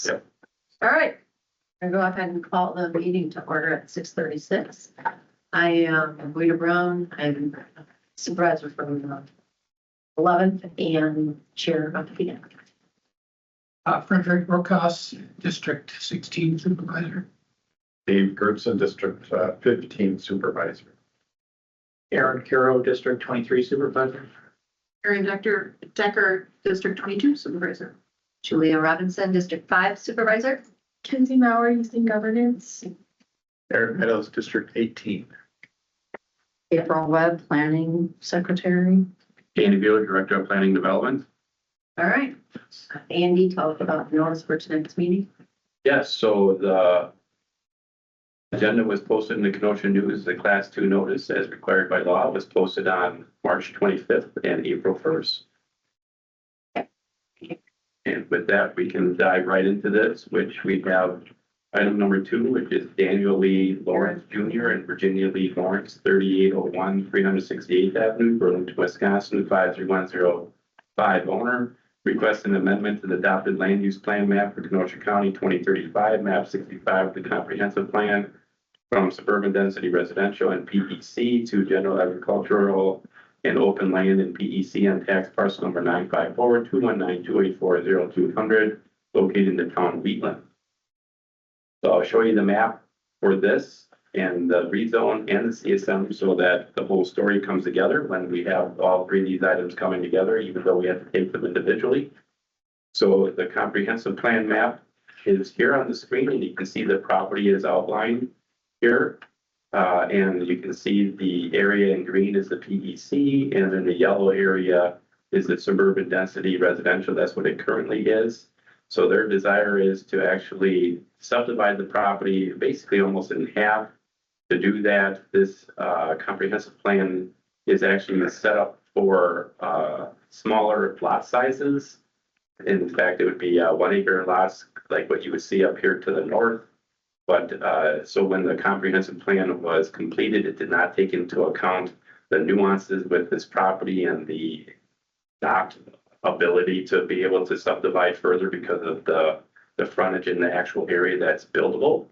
Yep. All right, I'm gonna go ahead and call the meeting to order at 6:36. I am Rita Brown. I'm supervisor from the 11th and chair of the meeting. Frederick Rokas, District 16 Supervisor. Dave Gertson, District 15 Supervisor. Aaron Caro, District 23 Supervisor. Erin Decker, District 22 Supervisor. Julia Robinson, District 5 supervisor. Kenzie Mauer, Youth and Governance. Eric Meadows, District 18. April Webb, planning secretary. Danny Bueller, Director of Planning Development. All right. Andy, tell us about the notice for tonight's meeting. Yes, so the agenda was posted in the Kenosha News, the Class 2 notice as required by law was posted on March 25th and April 1st. And with that, we can dive right into this, which we have item number 2, which is Daniel Lee Lawrence Jr. and Virginia Lee Lawrence, 3801 368th Avenue, Burlington, Wisconsin, 53105 owner. Request an amendment to the adopted land use plan map for Kenosha County 2035, map 65 of the comprehensive plan from suburban density residential and PEC to general agricultural and open land in PEC on tax parcel number 954-219-284-0200 located in the town of Wheatland. So I'll show you the map for this and the rezone and the CSM so that the whole story comes together when we have all three of these items coming together, even though we have to take them individually. So the comprehensive plan map is here on the screen and you can see the property is outlined here. And you can see the area in green is the PEC and then the yellow area is the suburban density residential. That's what it currently is. So their desire is to actually subdivide the property basically almost in half. To do that, this comprehensive plan is actually set up for smaller lot sizes. In fact, it would be 1 acre lots like what you would see up here to the north. But so when the comprehensive plan was completed, it did not take into account the nuances with this property and the not ability to be able to subdivide further because of the frontage in the actual area that's buildable.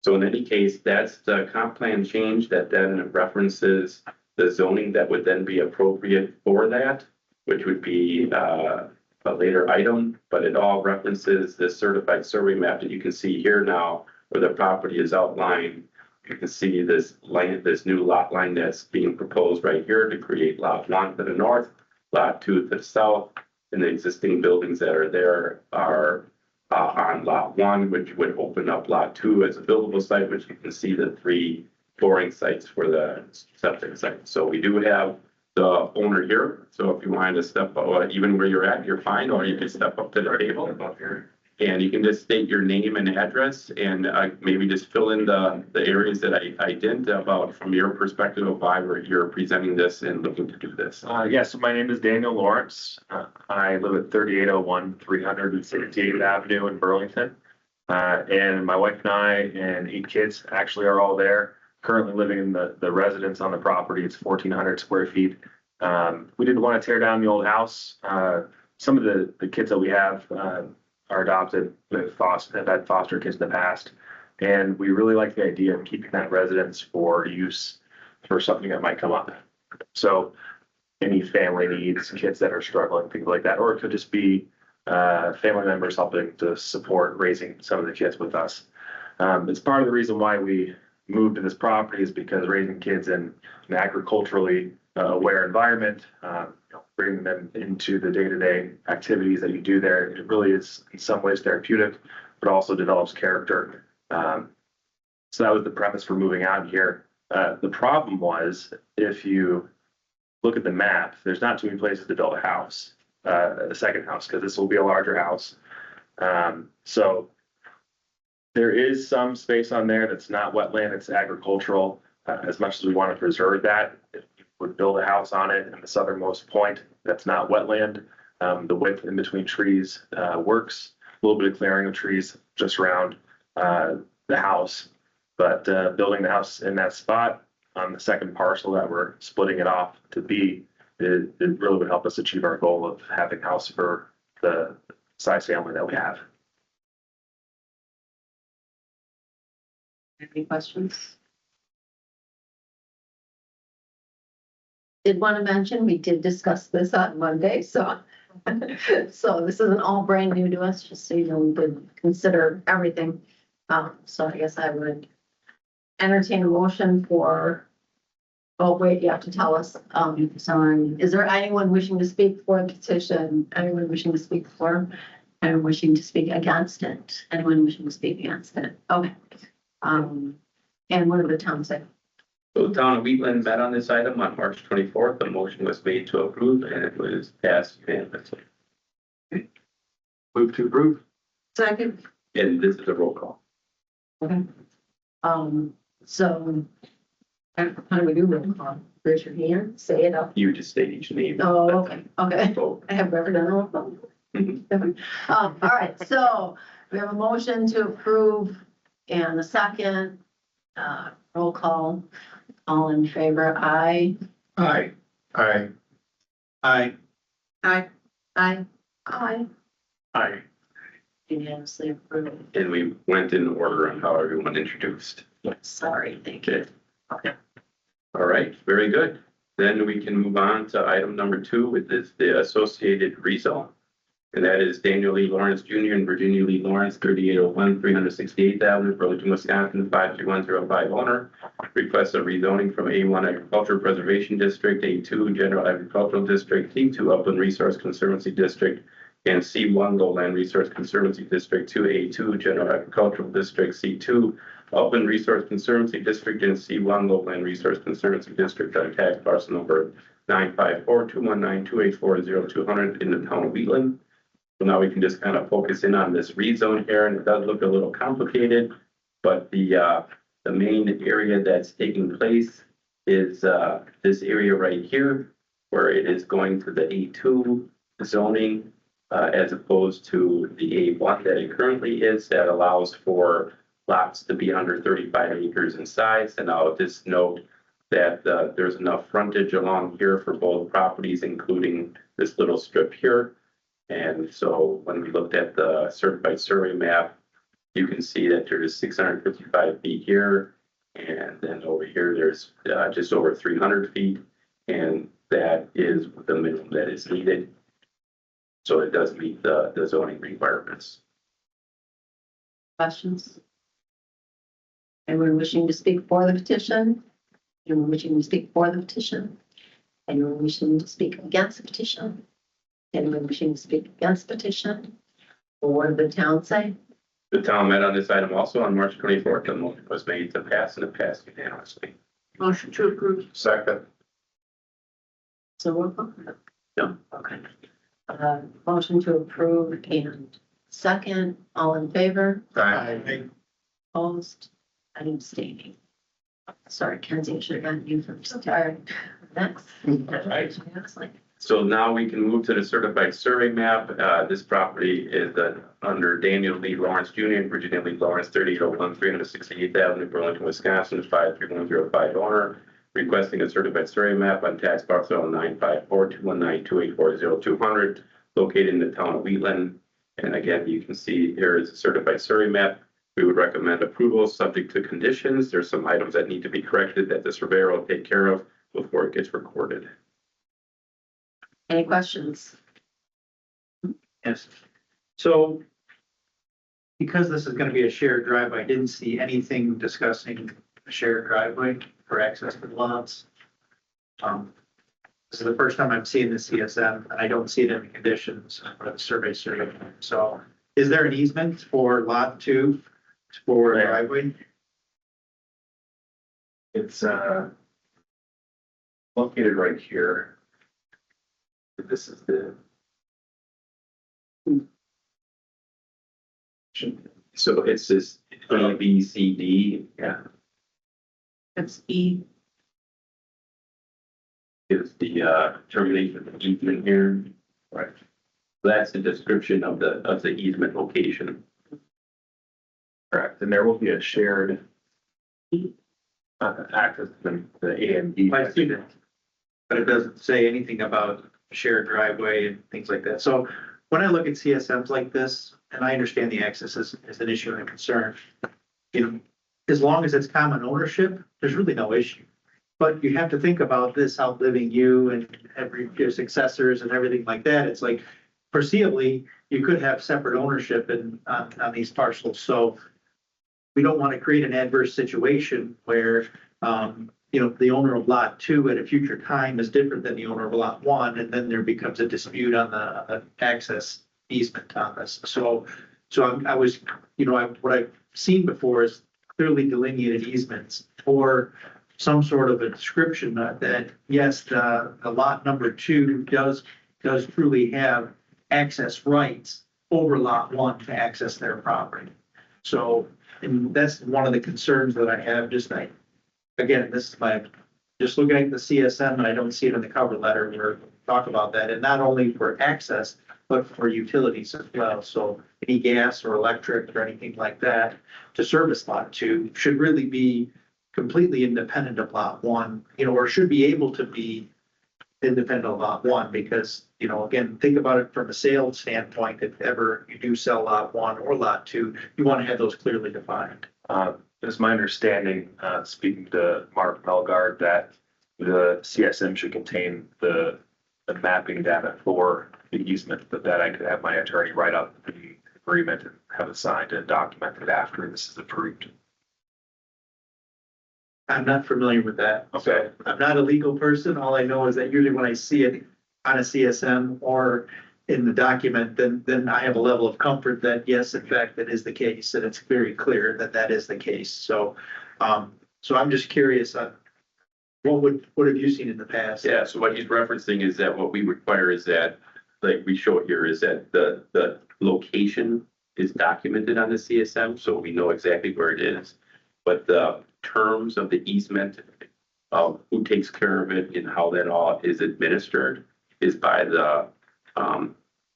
So in any case, that's the comp plan change that then references the zoning that would then be appropriate for that, which would be a later item, but it all references the certified survey map that you can see here now where the property is outlined. You can see this line, this new lot line that's being proposed right here to create lot 1 to the north, lot 2 to the south, and the existing buildings that are there are on lot 1, which would open up lot 2 as a buildable site, which you can see the 3 boring sites for the septic site. So we do have the owner here. So if you wanted to step up, even where you're at, you're fine, or you can step up to the table above here. And you can just state your name and address and maybe just fill in the areas that I didn't about from your perspective of why you're presenting this and looking to do this. So my name is Daniel Lawrence. I live at 3801 368th Avenue in Burlington. And my wife and I and 8 kids actually are all there. Currently living in the residence on the property. It's 1,400 square feet. We didn't want to tear down the old house. Some of the kids that we have are adopted, have had foster kids in the past. And we really like the idea of keeping that residence for use for something that might come up. So any family needs, kids that are struggling, things like that, or it could just be family members helping to support raising some of the kids with us. It's part of the reason why we moved to this property is because raising kids in an agriculturally aware environment, bringing them into the day-to-day activities that you do there, it really is in some ways therapeutic, but also develops character. So that was the premise for moving out here. The problem was, if you look at the map, there's not too many places to build a house, a second house, because this will be a larger house. So there is some space on there that's not wetland, it's agricultural. As much as we want to preserve that, if you would build a house on it in the southernmost point that's not wetland, the width in between trees works. A little bit of clearing of trees just around the house, but building the house in that spot on the second parcel that we're splitting it off to be, it really would help us achieve our goal of having a house for the size family that we have. Any questions? Did want to mention, we did discuss this on Monday, so so this isn't all brand new to us, just so you know, we did consider everything. So I guess I would entertain a motion for, oh, wait, you have to tell us, sorry, is there anyone wishing to speak for the petition? Anyone wishing to speak for? Anyone wishing to speak against it? Anyone wishing to speak against it? Okay. And what did the town say? So the town of Wheatland met on this item on March 24th. The motion was made to approve and it was passed unanimously. Move to approve. Second. And this is a roll call. Okay. So how do we do roll call? Raise your hand, say it up. You just state each name. Oh, okay, okay. Vote. I have never done a roll call. All right, so we have a motion to approve and a second, roll call. All in favor, aye. Aye. Aye. Aye. Aye. Aye. Aye. Aye. Unanimously approved. And we went in order on how everyone introduced. Sorry, thank you. Okay. All right, very good. Then we can move on to item number 2, which is the associated rezone. And that is Daniel Lee Lawrence Jr. and Virginia Lee Lawrence, 3801 368th Avenue, Burlington, Wisconsin, 53105 owner. Requests a rezoning from A1 Agricultural Preservation District, A2 General Agricultural District, C2 Upland Resource Conservancy District, and C1 Lowland Resource Conservancy District to A2 General Agricultural District, C2 Upland Resource Conservancy District, and C1 Lowland Resource Conservancy District on tax parcel number 954-219-284-0200 in the town of Wheatland. So now we can just kind of focus in on this rezone here, and it does look a little complicated, but the main area that's taking place is this area right here, where it is going to the A2 zoning, as opposed to the A1 that it currently is, that allows for lots to be under 35 acres in size. And I'll just note that there's enough frontage along here for both properties, including this little strip here. And so when we looked at the certified survey map, you can see that there's 655 feet here. And then over here, there's just over 300 feet. And that is the minimum that is needed. So it does meet the zoning requirements. Questions? Anyone wishing to speak for the petition? Anyone wishing to speak for the petition? Anyone wishing to speak against the petition? Anyone wishing to speak against the petition? Or what did the town say? The town met on this item also on March 24th. The motion was made to pass and it passed unanimously. Motion to approve. Second. So roll call? No. Okay. Motion to approve and second, all in favor? Aye. Opposed? I'm abstaining. Sorry, Kenzie, I should have gotten you first. All right, next. Right. So now we can move to the certified survey map. This property is under Daniel Lee Lawrence Jr. and Virginia Lee Lawrence, 3801 368th Avenue, Burlington, Wisconsin, 53105 owner, requesting a certified survey map on tax parcel 954-219-284-0200, located in the town of Wheatland. And again, you can see here is a certified survey map. We would recommend approval subject to conditions. There's some items that need to be corrected that the surveyor will take care of before it gets recorded. Any questions? Yes. So because this is going to be a shared driveway, I didn't see anything discussing a shared driveway for access to the lots. This is the first time I'm seeing the CSM, and I don't see it in the conditions for the survey. So is there an easement for lot 2 for a driveway? It's located right here. This is the. So it's this A, B, C, D, yeah, It's E. is the termination of easement here. Right. That's the description of the easement location. Correct, and there will be a shared access to the A and B. I see that. But it doesn't say anything about shared driveway and things like that. So when I look at CSMs like this, and I understand the access is an issue and a concern, you know, as long as it's common ownership, there's really no issue. But you have to think about this outliving you and your successors and everything like that. It's like foreseeably, you could have separate ownership on these parcels. So we don't want to create an adverse situation where, the owner of lot 2 at a future time is different than the owner of lot 1, and then there becomes a dispute on the access easement on this. So I was, what I've seen before is clearly delineated easements or some sort of a description that, yes, the lot number 2 does truly have access rights over lot 1 to access their property. So, and that's one of the concerns that I have, again, this is just looking at the CSM, and I don't see it in the cover letter where we talk about that, and not only for access, but for utilities as well. So any gas or electric or anything like that to service lot 2 should really be completely independent of lot 1, or should be able to be independent of lot 1, because, again, think about it from a sales standpoint. If ever you do sell lot 1 or lot 2, you want to have those clearly defined. It's my understanding, speaking to Mark Melgard, that the CSM should contain the mapping data for the easement, but that I could have my attorney write up the agreement and have it signed and documented after this is approved. I'm not familiar with that. Okay. So I'm not a legal person. All I know is that usually when I see it on a CSM or in the document, then I have a level of comfort that yes, in fact, that is the case, and it's very clear that that is the case. So, so I'm just curious on what have you seen in the past? Yeah, so what he's referencing is that what we require is that, like we show here, is that the location is documented on the CSM, so we know exactly where it is. But the terms of the easement, who takes care of it and how that all is administered is by the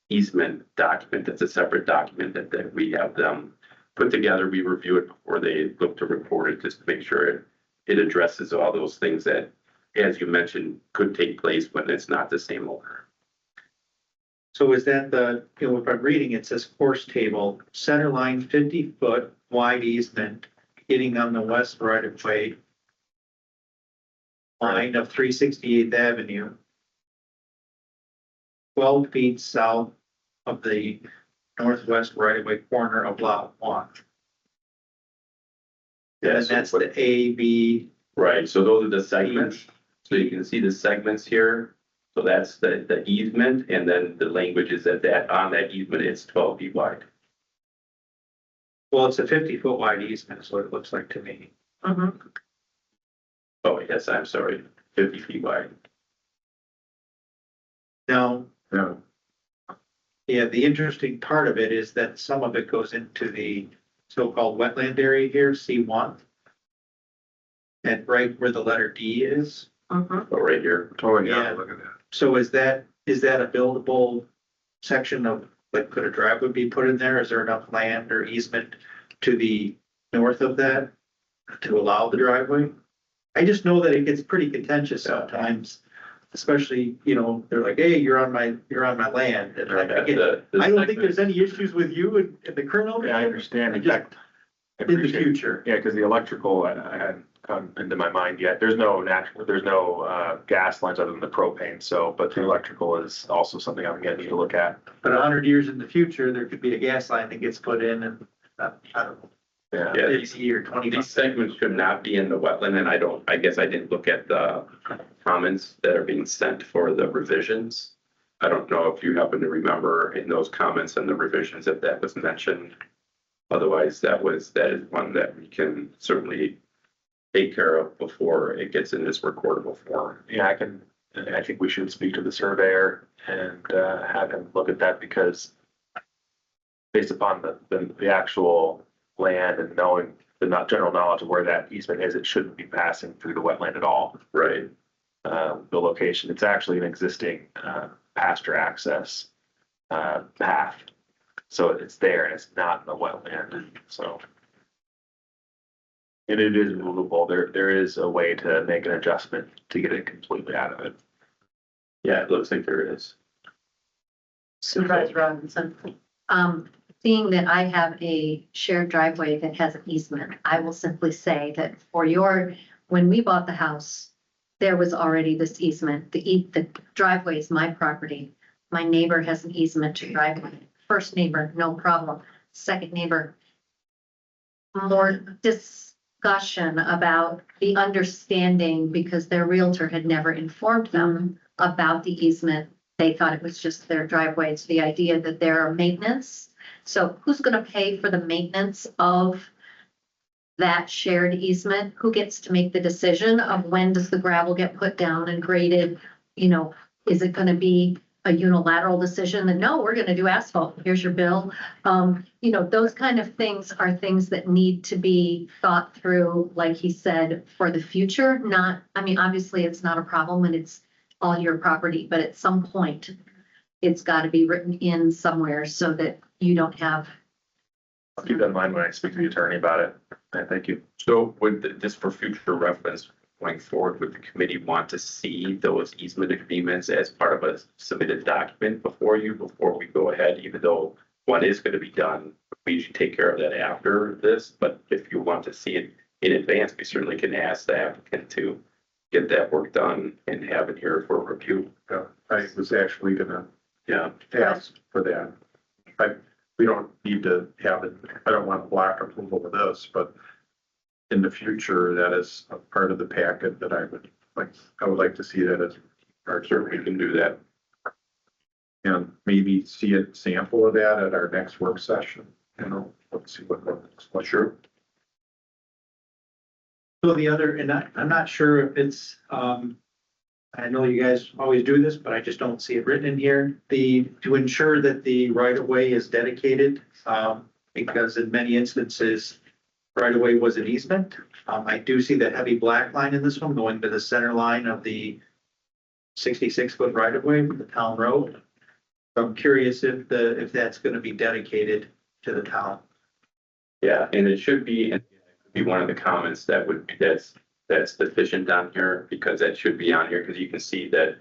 easement document. That's a separate document that we have them put together. We review it before they look to record it, just to make sure it addresses all those things that, as you mentioned, could take place when it's not the same owner. So is that if I'm reading, it says course table, center line 50-foot wide easement, getting on the west right of way line of 368th Avenue, 12 feet south of the northwest right of way corner of lot 1. And that's the A, B. Right, so those are the segments. So you can see the segments here. So that's the easement, and then the language is that on that easement, it's 12 feet wide. Well, it's a 50-foot wide easement is what it looks like to me. Oh, yes, I'm sorry, 50 feet wide. Now, Yeah. yeah, the interesting part of it is that some of it goes into the so-called wetland area here, C1. And right where the letter D is. Oh, right here. Oh, Yeah. look at that. So is that a buildable section of, like, could a driveway be put in there? Is there enough land or easement to the north of that to allow the driveway? I just know that it gets pretty contentious sometimes, especially, they're like, hey, you're on my land. And I don't think there's any issues with you and the current owner. Yeah, I understand. In just- fact, I In the appreciate- future. Yeah, because the electrical, I hadn't come into my mind yet. There's no gas lines other than the propane. So, but the electrical is also something I'm gonna need to look at. But 100 years in the future, there could be a gas line that gets put in and, I don't know, Yeah. Yeah, 50 or 20. these segments should not be in the wetland, and I guess I didn't look at the comments that are being sent for the revisions. I don't know if you happen to remember in those comments and the revisions if that was mentioned. Otherwise, that is one that we can certainly take care of before it gets in this recordable form. Yeah, I think we should speak to the surveyor and have him look at that, because based upon the actual land and knowing the general knowledge of where that easement is, it shouldn't be passing through the wetland at all. Right. The location, it's actually an existing pasture access path. So it's there and it's not in the wetland, so. And it is movable. There is a way to make an adjustment to get it completely out of it. Yeah, it looks like there is. Supervisor Robinson. seeing that I have a shared driveway that has an easement, I will simply say that when we bought the house, there was already this easement. The driveway is my property. My neighbor has an easement to driveway. First neighbor, no problem. Second neighbor, more discussion about the understanding because their realtor had never informed them about the easement. They thought it was just their driveway. It's the idea that there are maintenance. So who's going to pay for the maintenance of that shared easement? Who gets to make the decision of when does the gravel get put down and graded? You know, is it going to be a unilateral decision that, no, we're going to do asphalt, here's your bill? You know, those kind of things are things that need to be thought through, like he said, for the future. Not, I mean, obviously it's not a problem when it's all your property, but at some point it's got to be written in somewhere so that you don't have. I'll keep that in mind when I speak to the attorney about it. Thank you. So just for future reference going forward, would the committee want to see those easement agreements as part of a submitted document before we go ahead, even though one is going to be done? We should take care of that after this, but if you want to see it in advance, we certainly can ask the applicant to get that work done and have it here for review. I was actually gonna Yeah. ask for that. We don't need to have it, I don't want to block approval of this, but in the future, that is a part of the packet that I would like to see that as. Or certainly we can do that. And maybe see a sample of that at our next work session, let's see what looks like. Sure. So the other, and I'm not sure if it's, I know you guys always do this, but I just don't see it written in here. To ensure that the right of way is dedicated, because in many instances, right of way was an easement. I do see the heavy black line in this one going to the center line of the 66-foot right of way with the town road. So I'm curious if that's gonna be dedicated to the town. Yeah, and it should be one of the comments that's deficient on here, because that should be on here, because you can see that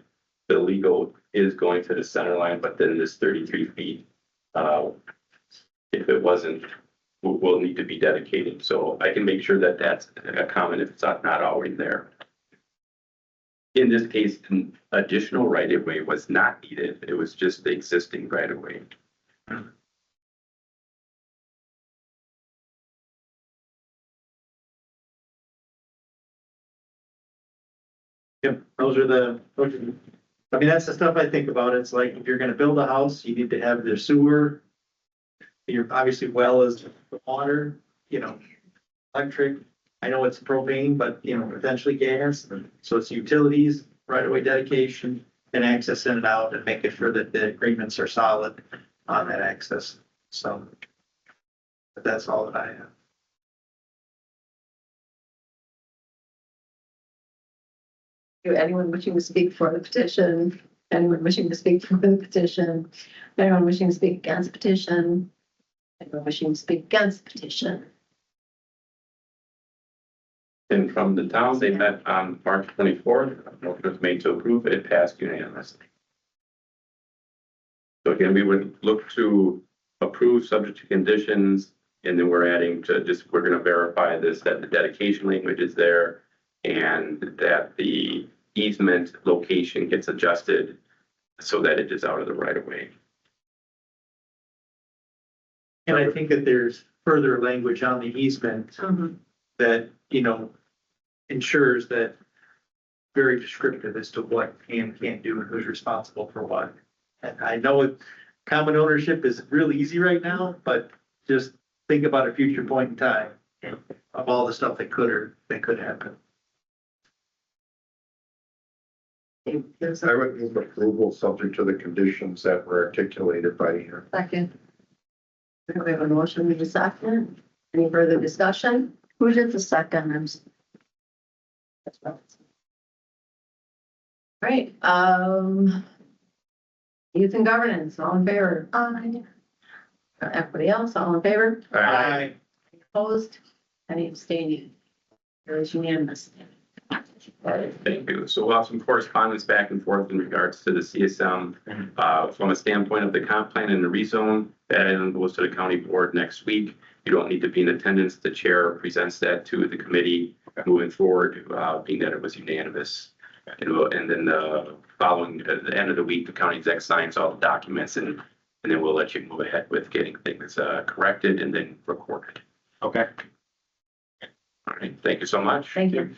the legal is going to the center line, but then this 33 feet, if it wasn't, will need to be dedicated. So I can make sure that that's a comment if it's not already there. In this case, an additional right of way was not needed. It was just the existing right of way. Yep, I mean, that's the stuff I think about. It's like, if you're gonna build a house, you need to have the sewer. Your obviously well is the water, electric. I know it's propane, but potentially gas. So it's utilities, right of way dedication, and access in and out, and making sure that the agreements are solid on that access. So, but that's all that I have. Anyone wishing to speak for the petition? Anyone wishing to speak for the petition? Anyone wishing to speak against the petition? Anyone wishing to speak against the petition? And from the town, they met on March 24th. Motion was made to approve. It passed unanimously. So again, we would look to approve subject to conditions, and then we're adding we're going to verify this, that the dedication language is there and that the easement location gets adjusted so that it is out of the right of way. And I think that there's further language on the easement that, ensures that very descriptive as to what can and can't do and who's responsible for what. And I know common ownership is really easy right now, but just think about a future point in time of all the stuff that could happen. I would move approval subject to the conditions that were articulated by you. Second. We have a motion to second. Any further discussion? Who did the second? Right, youth and governance, all in favor? Everybody else, all in favor? Aye. Opposed? Any abstaining? There is unanimous. All right, thank you. So we'll have some correspondence back and forth in regards to the CSM. From a standpoint of the comp plan and the rezone, that item goes to the county board next week. You don't need to be in attendance. The chair presents that to the committee moving forward, being that it was unanimous. And then following, at the end of the week, the county exec signs all the documents and then we'll let you move ahead with getting things corrected and then recorded. Okay. All right, thank you so much. Thank you.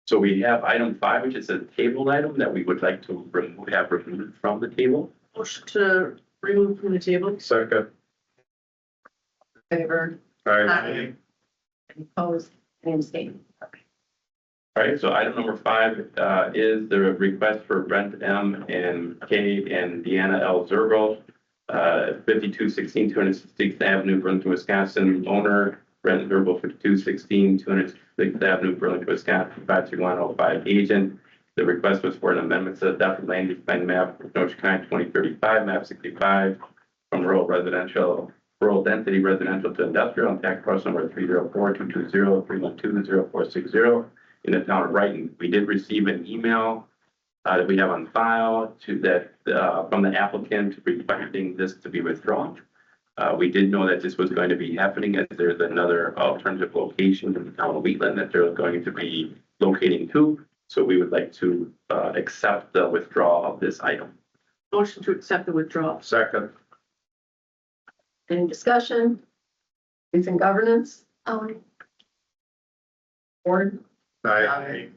So we have item 5, which is a tabled item that we would like to have removed from the table. Motion to remove from the table. Second. Favor, Aye. any opposed, any abstaining? Okay. All right, so item number 5 is the request for Brent M. and Kay and Deanna L. Zergo, 5216 266th Avenue, Burlington, Wisconsin. Owner, Brent Zergo, 5216 266th Avenue, Burlington, Wisconsin, 53105. Agent. The request was for an amendment to the adopted land use plan map of Ocean County 2035, map 65, from rural density residential to industrial, and tax parcel number 304-220-312-0460 in the town of Brighton. We did receive an email that we have on file from the applicant requesting this to be withdrawn. We did know that this was going to be happening as there's another alternative location in the town of Wheatland that they're going to be locating to. So we would like to accept the withdrawal of this item. Motion to accept the withdrawal. Second. Any discussion? It's in governance? Board, Aye.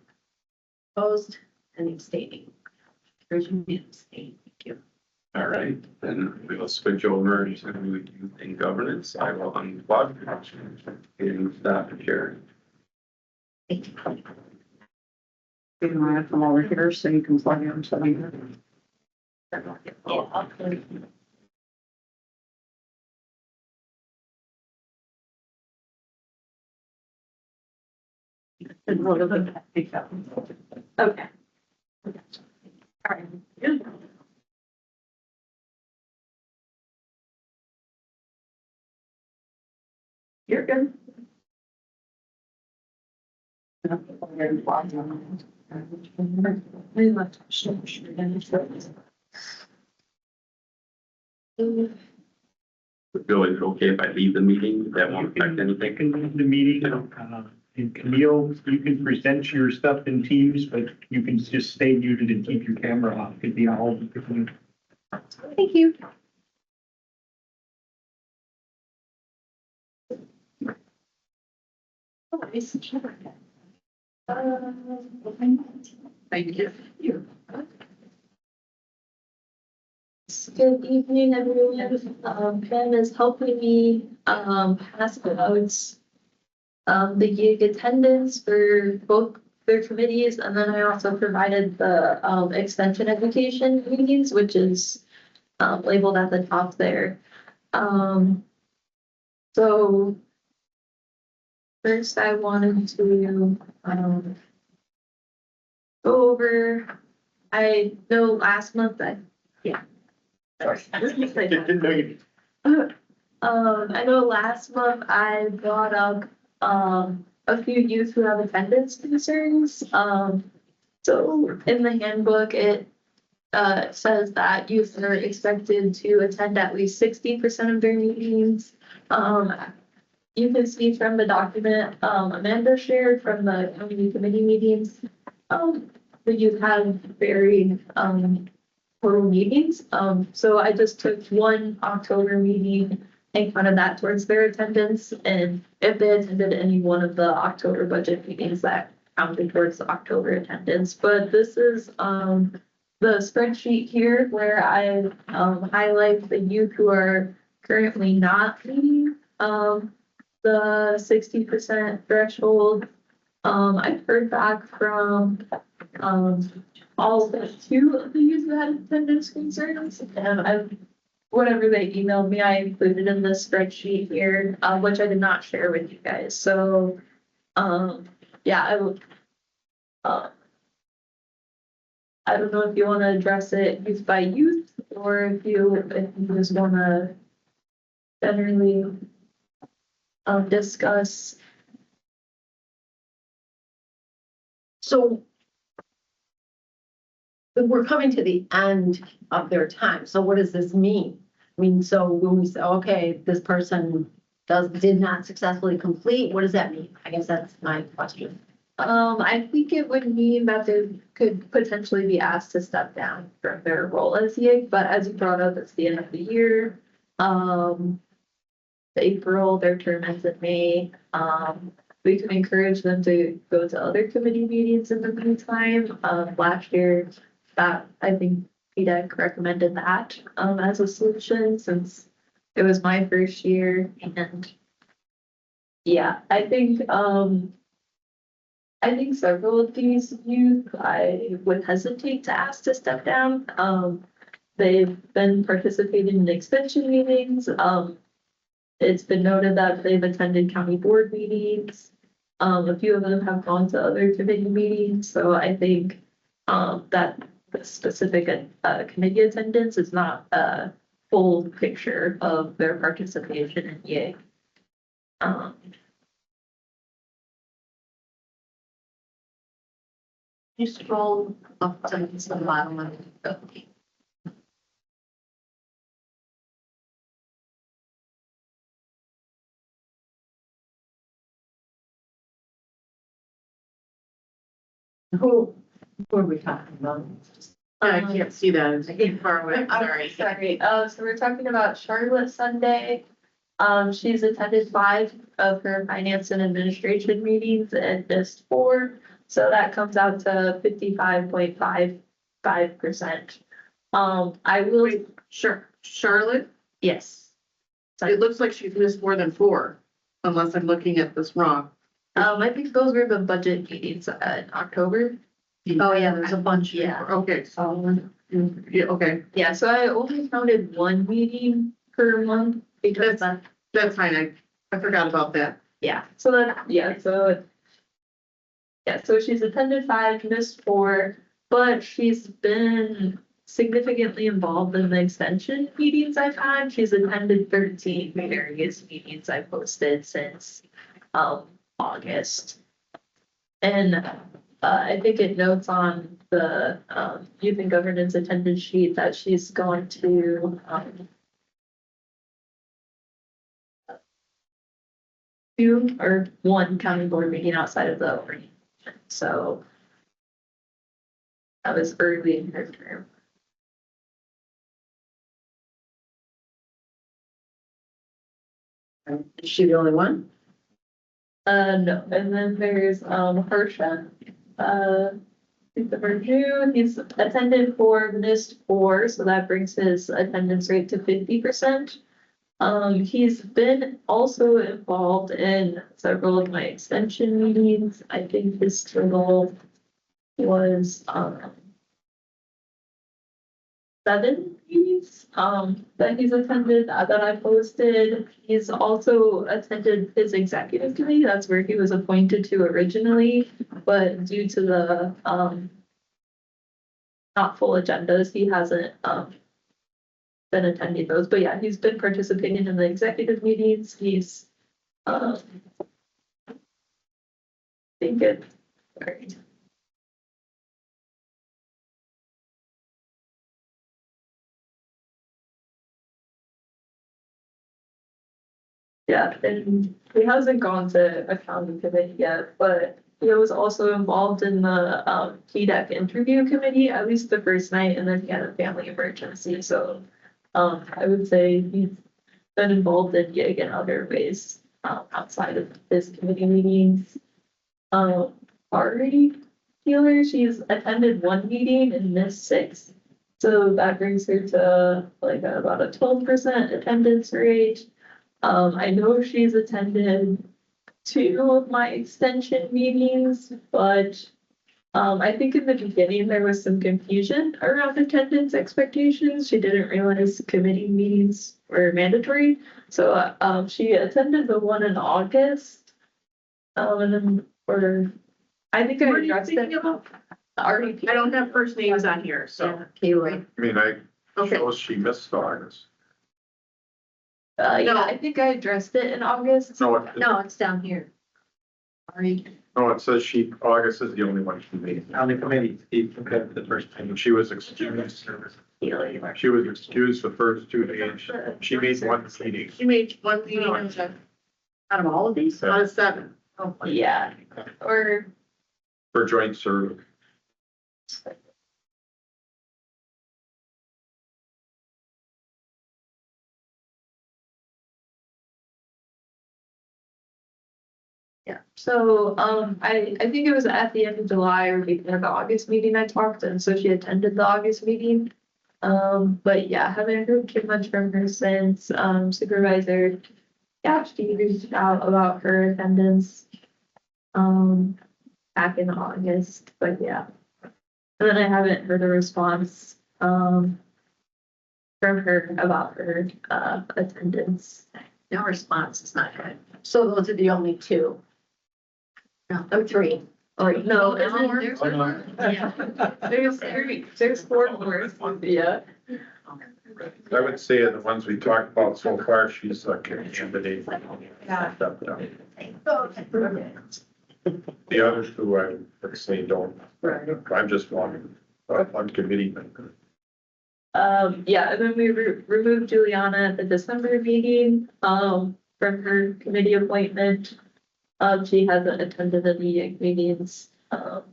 opposed, and abstaining? There's abstaining, thank you. All right, then we will switch over to youth and governance. I will unplug and stop the share. Thank you. You want to come over here so you can plug in something. Yeah, I'll put it. Okay. All right. You're good. Bill, is it okay if I leave the meeting? That won't affect You anything? can leave the meeting, and Camille, you can present your stuff in Teams, but you can just stay muted and keep your camera off. It'd be all. Thank you. Thank you. Good evening, everyone. Ben is helping me, pass out, the gig attendance for both their committees. And then I also provided the, extension education meetings, which is, labeled at the top there. So first I wanted to, go over, I know last month I Didn't know you. I know last month I brought up, a few youth who have attendance concerns. So in the handbook, it, says that youth are expected to attend at least 60% of their meetings. You can see from the document, Amanda shared from the community committee meetings, the youth have very, total meetings. So I just took one October meeting and counted that towards their attendance. And if they attended any one of the October budget meetings, that counted towards the October attendance. But this is the spreadsheet here where I highlight the youth who are currently not meeting the 60% threshold. I've heard back from all but 2 of the youth that had attendance concerns, and whatever they emailed me, I included in this spreadsheet here, which I did not share with you guys. So, yeah, I would, I don't know if you want to address it youth by youth, or if you just want to generally discuss So we're coming to the end of their time. So what does this mean? I mean, so when we say, okay, this person did not successfully complete, what does that mean? I guess that's my question. I think it would mean that they could potentially be asked to step down from their role as YIG, but as you brought up, it's the end of the year. April, their term ends in May. We can encourage them to go to other committee meetings in the meantime. Last year, that, I think PDEC recommended that, as a solution since it was my first year and yeah, I think several of these youth, I would hesitate to ask to step down. They've been participating in extension meetings. It's been noted that they've attended county board meetings. A few of them have gone to other committee meetings, so I think that the specific committee attendance is not a full picture of their participation in YIG. You scroll up to the bottom of the. Who are we talking about? I can't see that, it's too far away, sorry. Sorry, so we're talking about Charlotte Sunday. She's attended 5 of her finance and administration meetings and missed 4. So that comes out to 55.55%. I will, Wait, sure, Charlotte, yes. it looks like she's missed more than 4, unless I'm looking at this wrong. I think those were the budget meetings in October. Oh, yeah, there's a bunch. Yeah. Okay, so, yeah, okay, Yeah, so I only counted 1 meeting per month because that's fine, I forgot about that. yeah, so she's attended 5, missed 4, but she's been significantly involved in the extension meetings I've had. She's attended 13 various meetings I've hosted since August. And I think it notes on the youth and governance attendance sheet that she's going to 2 or 1 county board meeting outside of the orientation. So that was early in her term. Is she the only one? No, and then there's Harsha, Christopher June, he's attended 4, missed 4, so that brings his attendance rate to 50%. He's been also involved in several of my extension meetings. I think his total was 7 meetings that he's attended that I posted. He's also attended his executive committee. That's where he was appointed to originally, but due to the not full agendas, he hasn't been attending those. But yeah, he's been participating in the executive meetings. He's I think it's sorry. Yeah, and he hasn't gone to a county committee yet, but he was also involved in the PDEC interview committee, at least the first night, and then he had a family emergency, so I would say he's been involved in YIG in other ways outside of his committee meetings. Ari Healer, she's attended 1 meeting and missed 6, so that brings her to like about a 12% attendance rate. I know she's attended 2 of my extension meetings, but I think in the beginning there was some confusion around attendance expectations. She didn't realize committee meetings were mandatory. So she attended the one in August. And then I think I What are you addressed thinking it. about? The RDP. I don't have first names on here, so, Kayla. I mean, I okay, suppose she missed August. Yeah, No. I think I addressed it in August. No, No, it's down here. Sorry. No, it says August is the only one she made. On the committee, Steve, okay, the first time. And she was excused. She was excused the first 2 days. She made one meeting. You made one meeting out of all of these? Out of 7. Oh, Yeah, or, For joint service. yeah, so, I think it was at the end of July or maybe at the August meeting I talked, and so she attended the August meeting. But yeah, haven't heard too much from her since, supervisor, yeah, she reached out about her attendance, back in August, but yeah. And then I haven't heard a response, from her about her, attendance. No response is not good. So those are the only 2. No, or 3. Or, no, there's No, more. there's Yeah. There's 4 more, yeah. I would say of the ones we talked about so far, she's a candidate. Yeah. The other 2, I would say don't. I'm just one committee member. Yeah, and then we removed Juliana at the December meeting, from her committee appointment. She hasn't attended any meetings. And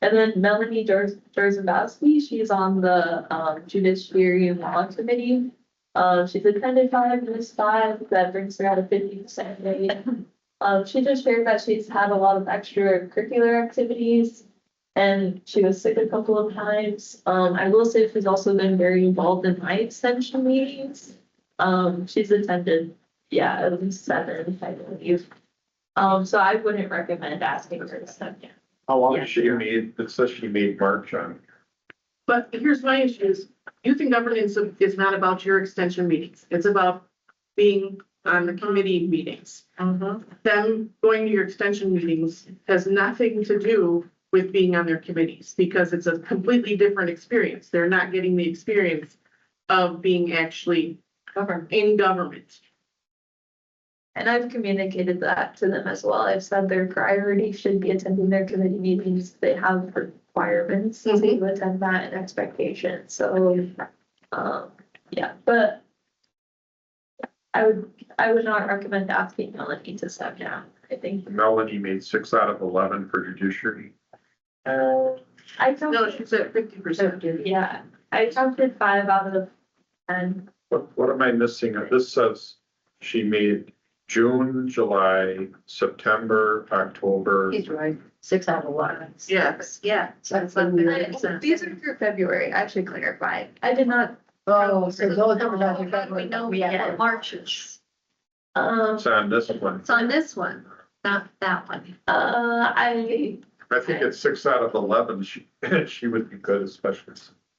then Melanie Jarzabowski, she's on the, Judiciary and Law Committee. She's attended 5, missed 5, that brings her at a 50% rate. She just shared that she's had a lot of extracurricular activities and she was sick a couple of times. I will say she's also been very involved in my extension meetings. She's attended, yeah, at least 7, I believe. So I wouldn't recommend asking her to step down. How long Yeah. she made, it says she made March on. But here's my issue is youth and governance is not about your extension meetings. It's about being on the committee meetings. Them going to your extension meetings has nothing to do with being on their committees because it's a completely different experience. They're not getting the experience of being actually in government. And I've communicated that to them as well. I've said their priority should be attending their committee meetings. They have requirements to attend that and expectations. So, yeah, but I would not recommend asking Melanie to step down. I think, Melanie made 6 out of 11 for judiciary. I No, counted, she's at 50%. yeah, I counted 5 out of 10. What am I missing? This says she made June, July, September, October. He's right. 6 out of 11. Yes. Yeah. So that's what we were. These are through February, I should clarify. I did not, Oh, so those numbers are. We know we we have had Marches. It's on this one. It's on this one, not that one. I I think it's 6 out of 11. She would be good, especially.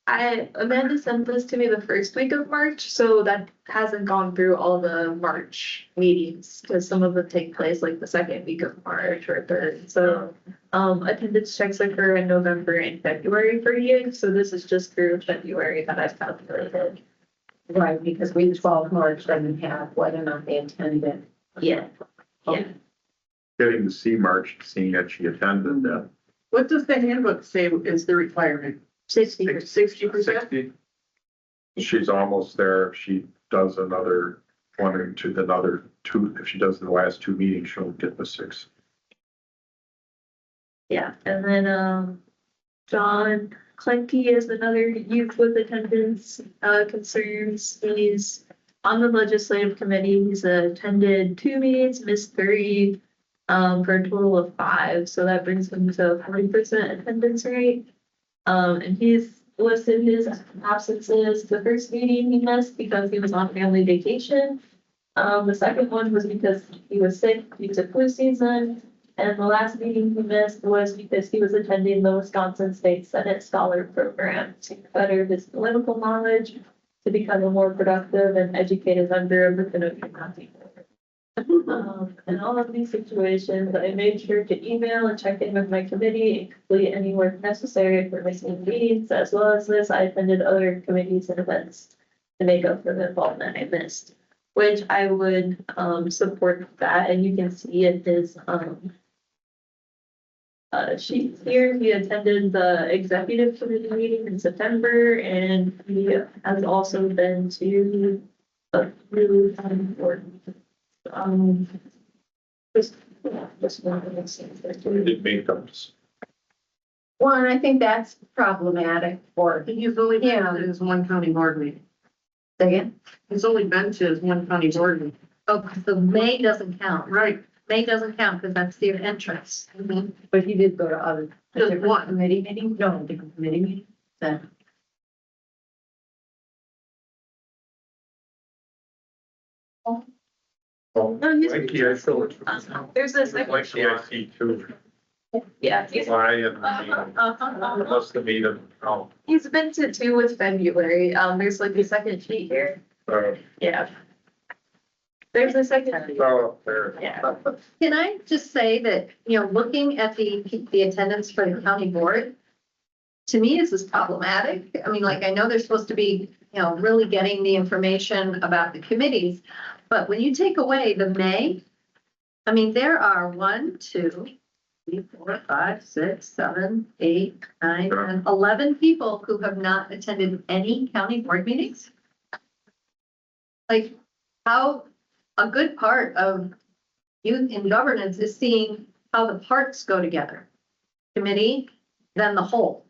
Amanda sent this to me the first week of March, so that hasn't gone through all the March meetings, because some of them take place like the second week of March or third, so. Attendance checks occur in November and February for you, so this is just through February that I've calculated. Right, because we 12 March doesn't have whether or not they attended. Yeah, yeah. Getting to see March, seeing that she attended that. What does the handbook say is the requirement? 60%. 60%? 60. She's almost there. If she does another 2, if she does the last 2 meetings, she'll get the 6. Yeah, and then, John Klenke is another youth with attendance, concerns. He's on the legislative committee. He's attended 2 meetings, missed 3, for a total of 5. So that brings him to a 40% attendance rate. And he's listed his absences. The first meeting he missed because he was on family vacation. The second one was because he was sick due to flu season. And the last meeting he missed was because he was attending the Wisconsin State Senate Scholar Program to better his political knowledge, to become a more productive and educated member of the Kenosha County Board. In all of these situations, I made sure to email and check in with my committee and complete any work necessary for missing meetings. As well as this, I attended other committees and events to make up for the involvement I missed, which I would support that. And you can see in his she's here. He attended the executive committee meeting in September, and he has also been to a really important, just one of those things. It made them. Well, and I think that's problematic for, He's only been Yeah. to his one county board meeting. again, He's only been to his one county board meeting. oh, so May doesn't count. Right. May doesn't count because that's their entrance. Mhm. But he did go to other. Just different one. Committee meeting? No, different committee meeting. Then. No, he's- Mikey, I feel it. There's this. Mikey, I see too. Yeah, he's, Why and plus the meet of, oh, he's been to two with February. There's like the second sheet here. Yeah. There's a second sheet. oh, there. Yeah. Can I just say that, looking at the attendance for the county board, to me, this is problematic. I mean, like, I know they're supposed to be, really getting the information about the committees, but when you take away the May, I mean, there are 1, 2, 3, 4, 5, 6, 7, 8, 9, 10, 11 people who have not attended any county board meetings. Like, how, a good part of youth in governance is seeing how the parts go together. Committee, then the whole.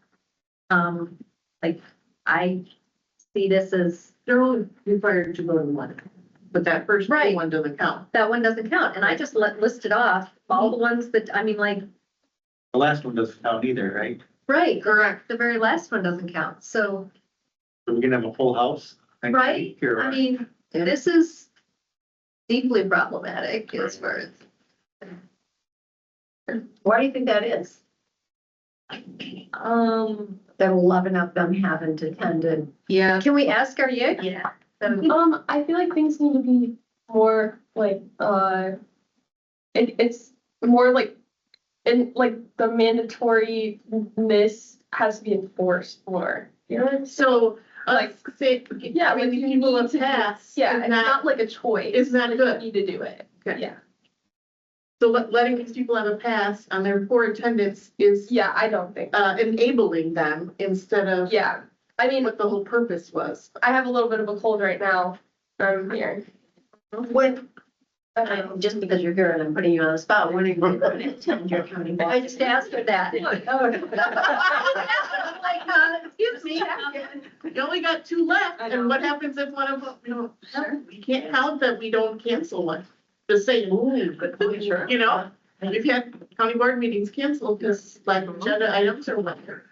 Like, I see this as, They're only required to go to one, but that first Right. one doesn't count. that one doesn't count, and I just listed off all the ones that, I mean, like, The last one doesn't count either, right? right, Correct. the very last one doesn't count, so, So we're gonna have a full house. next right? week, or I what? mean, this is deeply problematic as far as. Why do you think that is? That 11 of them haven't attended. Yeah. Can we ask our youth? Yeah. I feel like things need to be more like, it's more like, and like the mandatoriness has to be enforced more. You know what I'm saying? So, Like, say, Yeah, I mean, like you people need have to, passed. yeah, is it's not like a choice. It's not like, good. You need to do it. Okay. Yeah, So letting these people have a pass on their poor attendance is yeah, I don't think, enabling them instead of yeah. I mean, what the whole purpose was. I have a little bit of a cold right now. Here. When, just because you're here and I'm putting you on the spot, when are you going to attend your county board? I just asked her that. Oh, no. I'm like, excuse me. You only got 2 left, I know. and what happens if one of them, Sure. we can't count that we don't cancel one? Just saying, ooh, but, you know, we've had county board meetings canceled because like agenda items or whatever.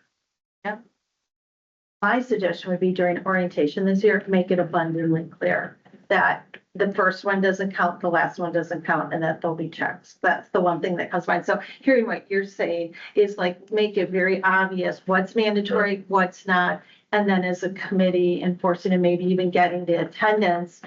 My suggestion would be during orientation this year, make it abundantly clear that the first one doesn't count, the last one doesn't count, and that there'll be checks. That's the one thing that comes to mind. So hearing what you're saying is like, make it very obvious what's mandatory, what's not, and then as a committee enforcing and maybe even getting the attendance.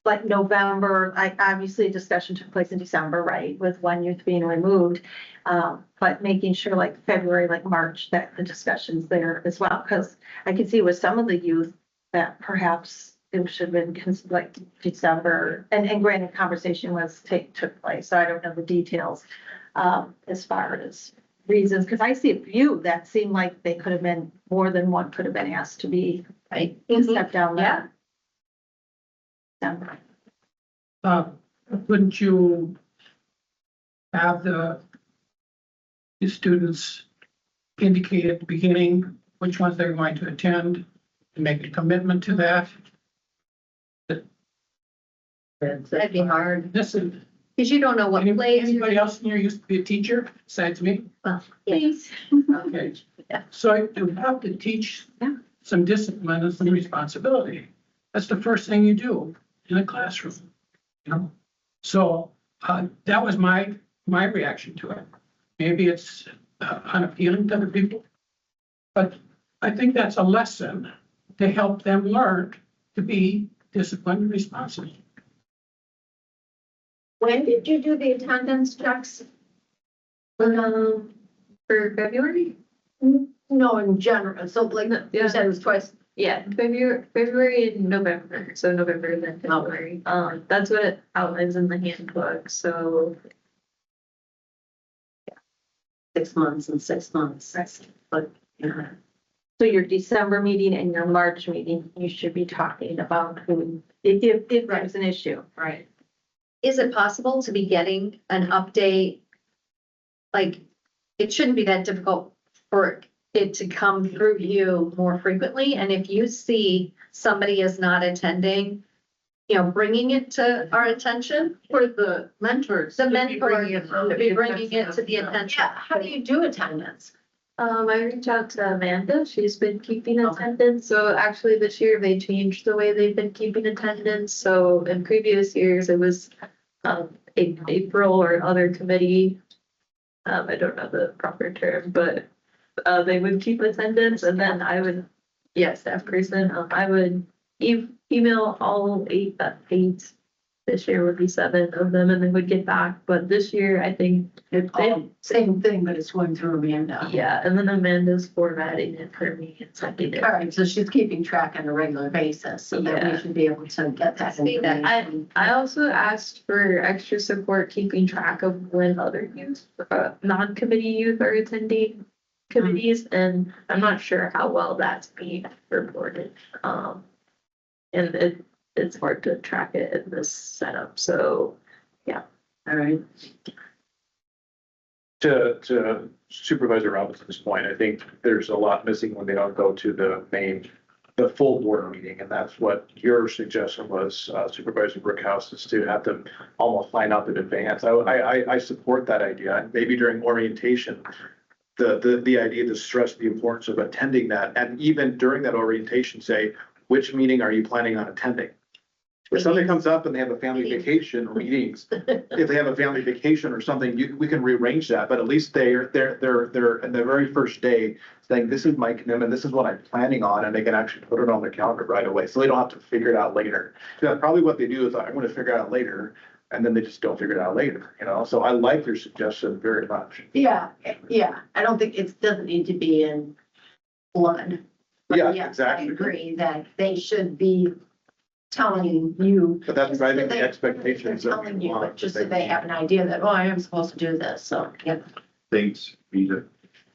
Like November, obviously a discussion took place in December, right, with one youth being removed. But making sure like February, like March, that the discussion's there as well, because I can see with some of the youth that perhaps it should have been like December, and granted conversation took place, so I don't know the details. As far as reasons, because I see a few that seem like they could have been, more than one could have been asked to be, right, to step down that. Couldn't you have the students indicate at the beginning which ones they're going to attend and make a commitment to that? That'd be hard, This is, because you don't know what plays anybody you're. else in here used to be a teacher besides me? Yes. Okay. Yeah. So you have to teach Yeah. some discipline and some responsibility. That's the first thing you do in a classroom, you know? So, that was my reaction to it. Maybe it's unappealing to other people. But I think that's a lesson to help them learn to be disciplined and responsible. When did you do the attendance checks? For February? No, in general, so like, you said it was twice. Yeah, February and November, so November and then February. That's what it outlines in the handbook, so. 6 months and 6 months. But, yeah. So your December meeting and your March meeting, you should be talking about who, if there's an issue. Right. Is it possible to be getting an update? Like, it shouldn't be that difficult for it to come through you more frequently. And if you see somebody is not attending, bringing it to our attention, For the mentors. the to be mentor, bringing it to be bringing it to the Yeah. attention. Yeah, how do you do attendance? I reached out to Amanda. She's been keeping attendance. So actually this year they changed the way they've been keeping attendance. So in previous years it was April or other committee. I don't know the proper term, but they would keep attendance and then I would, staff person, I would email all eight. This year would be 7 of them and they would get back. But this year I think It's all same thing, but it's going through Amanda. yeah, and then Amanda's formatting it for me and sending it. All right, so she's keeping track on a regular basis, so that we Yeah. should be able to get that See that. information. I also asked for extra support keeping track of when other youth, non-committee youth are attending committees, and I'm not sure how well that's being reported. And it's hard to track it in this setup, so All right. To Supervisor Robinson's point, I think there's a lot missing when they don't go to the full board meeting, and that's what your suggestion was, Supervisor Brickhouse, is to have them almost line up in advance. I support that idea, and maybe during orientation, the idea to stress the importance of attending that, and even during that orientation, say, which meeting are you planning on attending? If somebody comes up and they have a family vacation or meetings, if they have a family vacation or something, we can rearrange that, but at least they're in the very first day saying, this is my commitment, this is what I'm planning on, and they can actually put it on their calendar right away, so they don't have to figure it out later. So probably what they do is, I'm gonna figure it out later, and then they just don't figure it out later, so I like your suggestion very much. Yeah, I don't think it doesn't need to be in blood. But Yeah, yes, exactly. I agree that they should be telling you. But that's driving the They're expectations that we telling you, want. just so they have an idea that, I am supposed to do this, so, yeah. Thanks, Rita.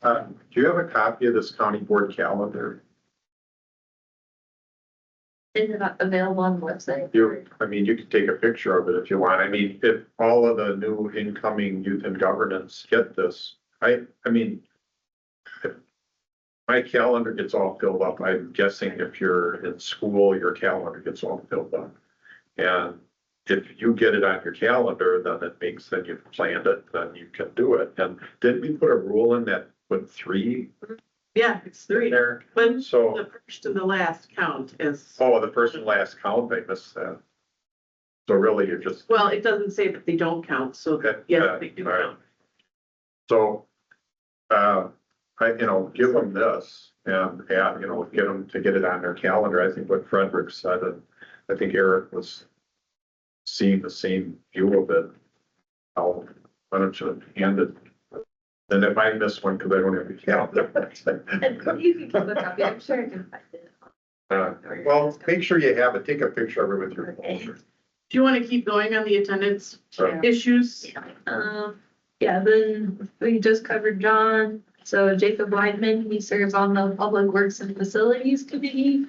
Do you have a copy of this county board calendar? is it not available on the website? You can take a picture of it if you want. If all of the new incoming youth and governance get this, if my calendar gets all filled up, I'm guessing if you're in school, your calendar gets all filled up. And if you get it on your calendar, then it means that you've planned it, then you can do it. And didn't we put a rule in that with 3 Yeah, it's 3. there? But So, the first and the last count is, the first and last count, they missed that. So really, you're just. well, it doesn't say that they don't count, so Okay, yes, they do all right. count. So, give them this and, get them to get it on their calendar. I think what Frederick said, and I think Eric was seeing the same view of it. Why don't you hand it? And if I miss one, because I don't have a calendar. And you can keep a copy, I'm sure I can find it. Well, make sure you have it. Take a picture of it with your phone. Do you want to keep going on the attendance So, issues? Then we just covered John. So Jacob Weidman, he serves on the Public Works and Facilities Committee.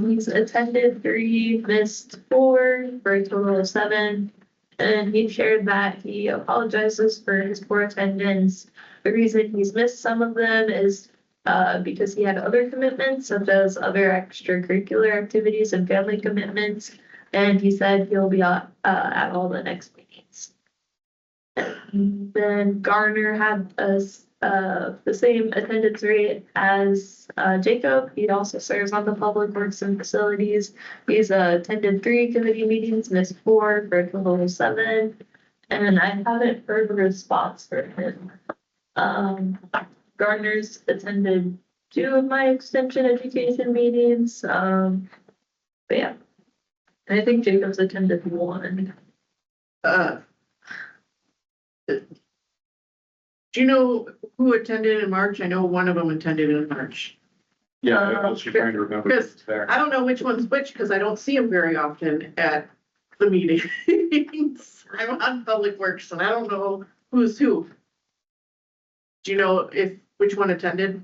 He's attended 3, missed 4, for a total of 7. And he shared that he apologizes for his poor attendance. The reason he's missed some of them is because he had other commitments, such as other extracurricular activities and family commitments. And he said he'll be at all the next meetings. And then Garner had the same attendance rate as Jacob. He also serves on the Public Works and Facilities. He's attended 3 committee meetings, missed 4 for a total of 7. And I haven't heard a response for him. Garner's attended 2 of my extension education meetings. But yeah, and I think Jacob's attended 1. Do you know who attended in March? I know one of them attended in March. Yeah, I was just trying to remember if it's there. I don't know which one's which because I don't see them very often at the meetings. I'm on Public Works and I don't know who's who. Do you know which one attended?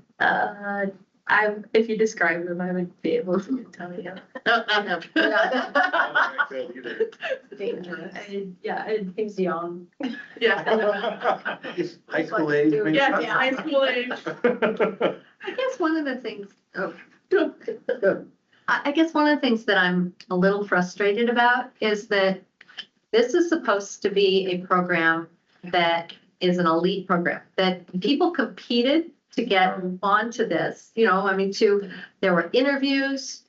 If you describe them, I would be able to tell you. Not him. Dangerous. He's young. Yeah. High school age. maybe? Yeah, high school age. I guess one of the things, I guess one of the things that I'm a little frustrated about is that this is supposed to be a program that is an elite program, that people competed to get onto this, I mean, there were interviews,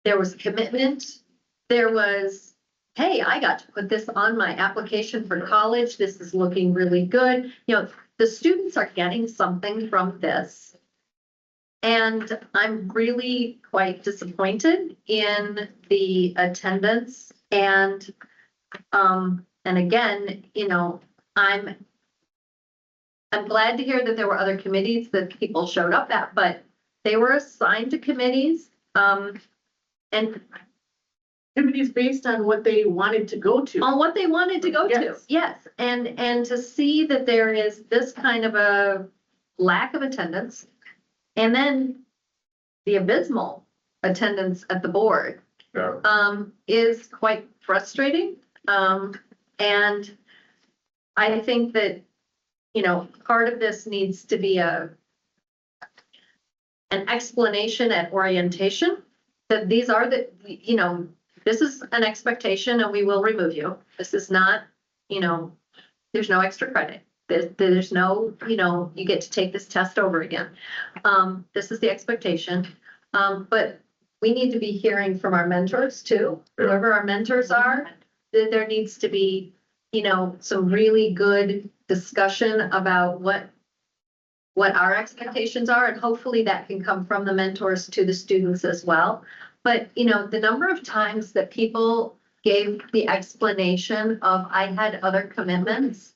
there was commitment, there was, hey, I got to put this on my application for college, this is looking really good. The students are getting something from this. And I'm really quite disappointed in the attendance and again, I'm glad to hear that there were other committees that people showed up at, but they were assigned to committees. And Committees based on what they wanted to go to. on what they wanted to go to, Yes. yes. And to see that there is this kind of a lack of attendance. And then the abysmal attendance at the board, Yeah. is quite frustrating. And I think that, part of this needs to be an explanation at orientation, that these are this is an expectation and we will remove you. This is not, there's no extra credit. There's no, you get to take this test over again. This is the expectation. But we need to be hearing from our mentors too, whoever our mentors are, that there needs to be, some really good discussion about what our expectations are, and hopefully that can come from the mentors to the students as well. But, the number of times that people gave the explanation of I had other commitments,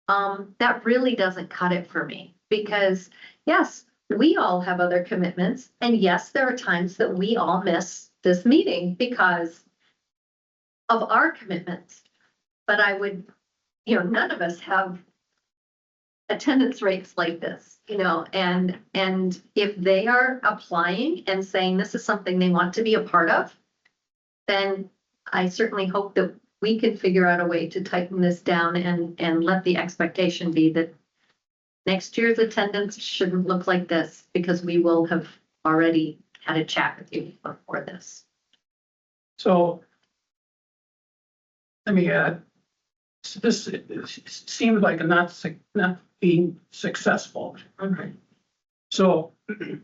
that really doesn't cut it for me, because yes, we all have other commitments. And yes, there are times that we all miss this meeting because of our commitments. But I would, none of us have attendance rates like this, and if they are applying and saying this is something they want to be a part of, then I certainly hope that we can figure out a way to tighten this down and let the expectation be that next year's attendance shouldn't look like this, because we will have already had a chat with you before this. So let me add, this seems like not being successful. Okay. So in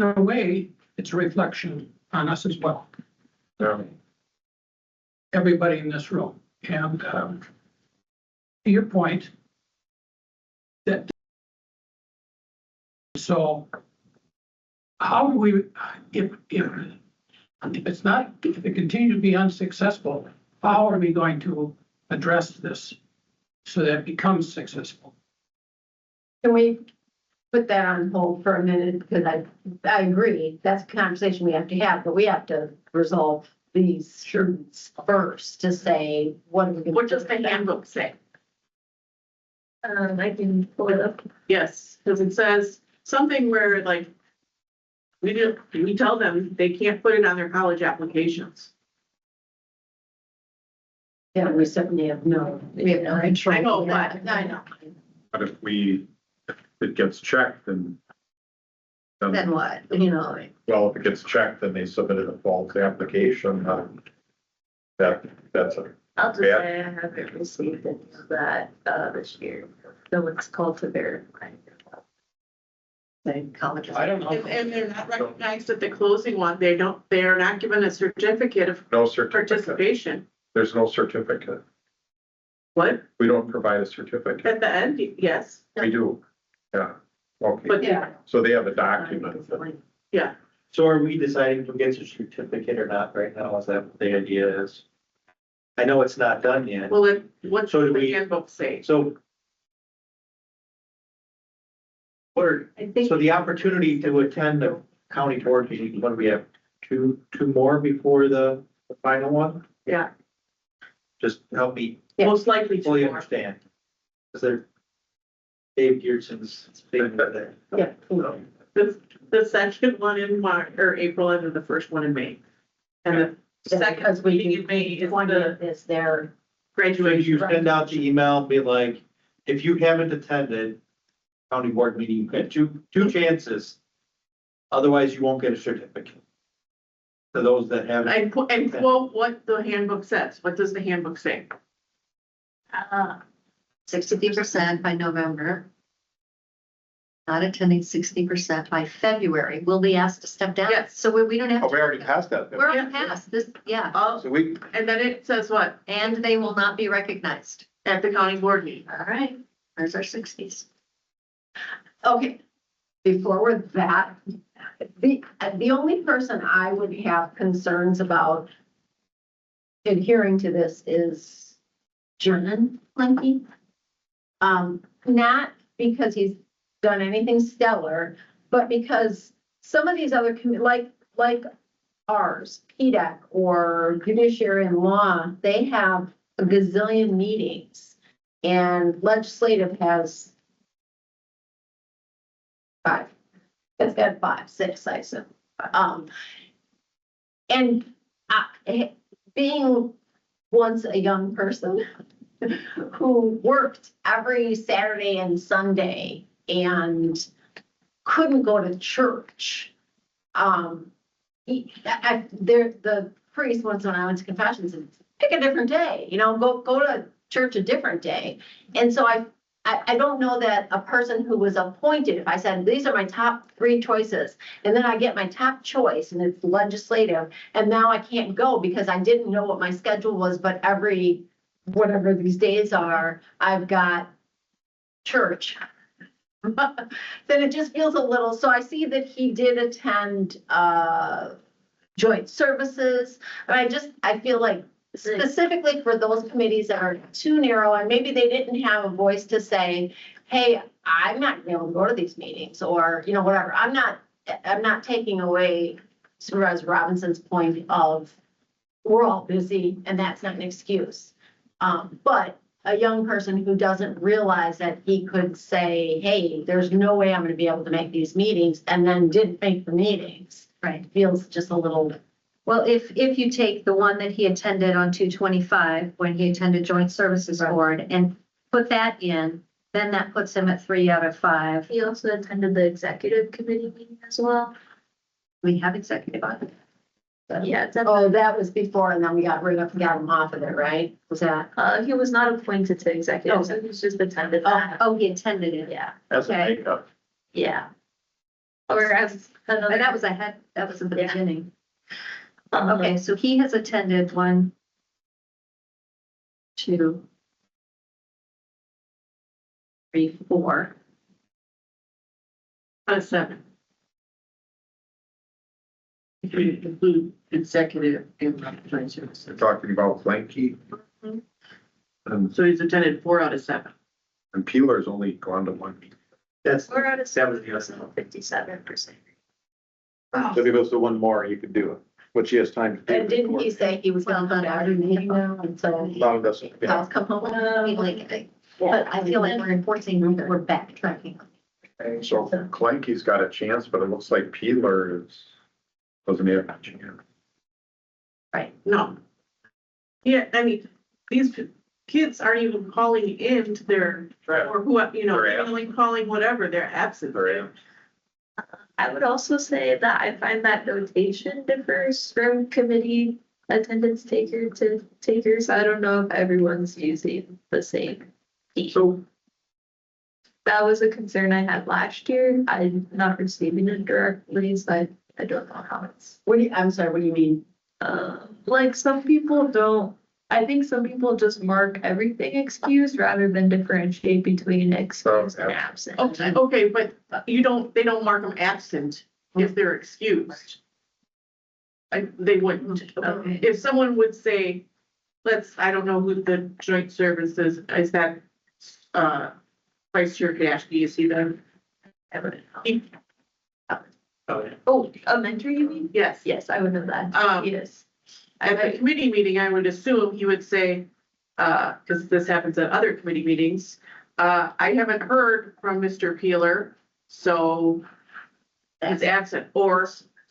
a way, it's a reflection on us as well. Everybody in this room. And to your point, that so how do we, if it continues to be unsuccessful, how are we going to address this so that it becomes successful? Can we put that on hold for a minute? Because I agree, that's a conversation we have to have, but we have to resolve these students first to say, what are we gonna? What does the handbook say? I can pull it up. Yes, because it says something where like, we tell them they can't put it on their college applications. Yeah, we certainly have no control. I know, over that. but- I know. But if it gets checked, then Then what, well, if it gets checked, then they submitted a false application. That's a, I'll just Yeah. say I haven't received any of that this year. So it's called to verify. Say college. I don't know. And they're not recognized at the closing one. They are not given a certificate of no certificate. participation. There's no certificate. What? We don't provide a certificate. At the end, yes. We do. Yeah. Okay. But Yeah. So they have a document that yeah, So are we deciding who gets a certificate or not right now? Is that what the idea is? I know it's not done yet. well, what So does do the we- handbook say? So what are, I think, so the opportunity to attend the county board meeting, what do we have? Two more before the final one? Yeah, Just help me Yeah. most likely fully to more. understand. Is there, Dave Gearson's thing there. Yeah. The second one in March, or April, and then the first one in May. And the second Because we meeting in May is the 20th is their, So graduation. you send out the email, be like, if you haven't attended county board meeting, you've got two chances. Otherwise, you won't get a certificate. To those that haven't. And quote what the handbook says. What does the handbook say? 60% by November. Not attending 60% by February, will be asked to step down. Yes. So we don't have. Oh, to- we already passed that. We're Yeah. on past this, yeah, Oh, So we, and then it says what? and they will not be recognized. At the county board meeting. All right, there's our 60s. okay, before we're that, the only person I would have concerns about adhering to this is John Linky. Not because he's done anything stellar, but because some of these other like ours, PDAC or judiciary and law, they have a gazillion meetings. And legislative has 5. It's got 5, 6, I assume. And being once a young person who worked every Saturday and Sunday and couldn't go to church. The priest once when I went to confession said, pick a different day, go to church a different day. And so I don't know that a person who was appointed, if I said, these are my top 3 choices, and then I get my top choice and it's legislative, and now I can't go because I didn't know what my schedule was, but every, whatever these days are, I've got church. Then it just feels a little, so I see that he did attend, joint services, and I feel like specifically for those committees that are too narrow, and maybe they didn't have a voice to say, hey, I'm not gonna be able to go to these meetings, or, whatever. I'm not taking away Supervisor Robinson's point of, we're all busy, and that's not an excuse. But a young person who doesn't realize that he could say, hey, there's no way I'm gonna be able to make these meetings, and then didn't make the meetings. Right. Feels just a little. Well, if you take the one that he attended on 2/25, when he attended Joint Services Board, and put that in, then that puts him at 3 out of 5. He also attended the executive committee meeting as well. We have executive on it. Yeah, it's at Oh, that was before, and then we got him off of it, right? Was that? he was not appointed to executive, so he's just attended that. Oh, he attended it. Yeah, as a Okay. makeup, yeah. Whereas another. And that was ahead, that was in the Yeah. beginning. Okay, Okay, so he has attended 1, 2, 3, 4. Out of 7. If you include executive and joint services. You're talking about Blanky. Mhm. And, So he's attended 4 out of 7. and Peeler's only gone to 1 meeting. That's, we're out of that was 57%. so if he goes to one more, you could do it, which he has time to do. And didn't he say he was gonna come to every meeting now, and so Long doesn't, yeah. I'll come home? But I feel like we're enforcing, we're backtracking. So Clanky's got a chance, but it looks like Peeler doesn't have a chance. No. Yeah, I mean, these kids aren't even calling in to their, or who, They're absent. emailing, calling, whatever, they're absent. I would also say that I find that notation differs from committee attendance taker to takers. I don't know if everyone's using the same key. so That was a concern I had last year. I'm not receiving it directly, so I don't know how it's. I'm sorry, what do you mean? Like some people don't, I think some people just mark everything excused rather than differentiate between excused and absent. Okay, but they don't mark them absent if they're excused. They wouldn't. Okay. If someone would say, I don't know who the joint services, is that, Vice Chair Kashke, is he the? Oh, a mentor, you mean? Yes. Yes, I would know that. Yes. At the committee meeting, I would assume he would say, because this happens at other committee meetings, I haven't heard from Mr. Peeler, so he's absent, or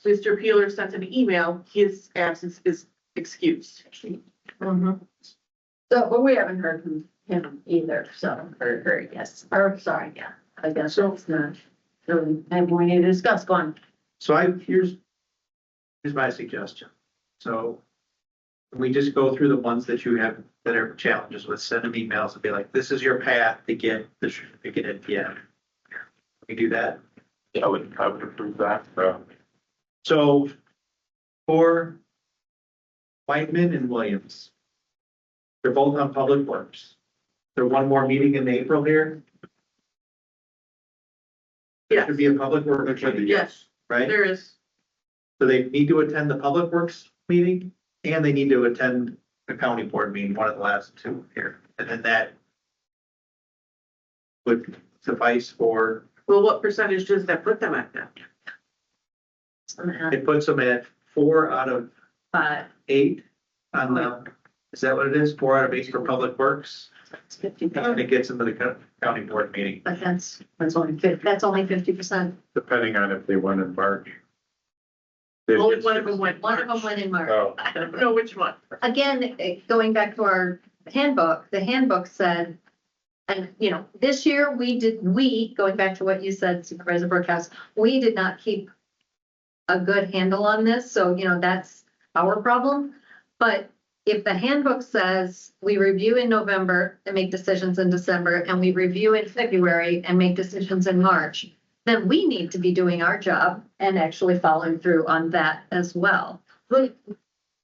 Mr. Peeler sent an email, his absence is excused. So, but we haven't heard from him either, so, or, yes, or, sorry, yeah, I guess it's not. So maybe we need to discuss one. So here's my suggestion. So we just go through the ones that you have that are challenges with, send them emails and be like, this is your path to get the certificate at the end. We do that. I would approve that. So for Whiteman and Williams, they're both on Public Works. There one more meeting in April here. There Yes, should be a Public Works meeting, yes, right? there is. So they need to attend the Public Works meeting and they need to attend the county board meeting, one of the last two here. And then that would suffice for, Well, what percentage does that put them at then? it puts them at 4 out of But 8 on the, is that what it is? 4 out of 8 for Public Works? it's 50, And it gets them to the county board meeting. but that's only 50%. Depending on if they went in March. Only one of them went. One of them went in March. Oh, I don't know which one. Again, going back to our handbook, the handbook said, and, you know, this year going back to what you said, Supervisor Brookhouse, we did not keep a good handle on this, so, you know, that's our problem. But if the handbook says we review in November and make decisions in December, and we review in February and make decisions in March, then we need to be doing our job and actually following through on that as well. Let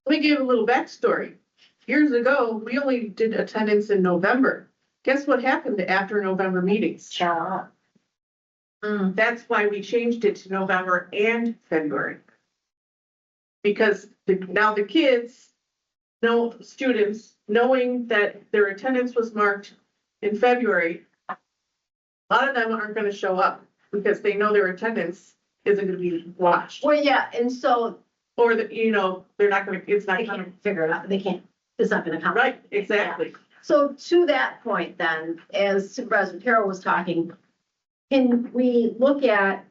me give you a little backstory. Years ago, we only did attendance in November. Guess what happened after November meetings? That's why we changed it to November and February. Because now the kids, students, knowing that their attendance was marked in February, a lot of them aren't gonna show up because they know their attendance isn't gonna be watched. Well, yeah, and so Or that, they're not gonna, it's not they gonna, can't figure it out, they can't, it's not gonna come. right, exactly. So to that point then, as Supervisor Carroll was talking, can we look at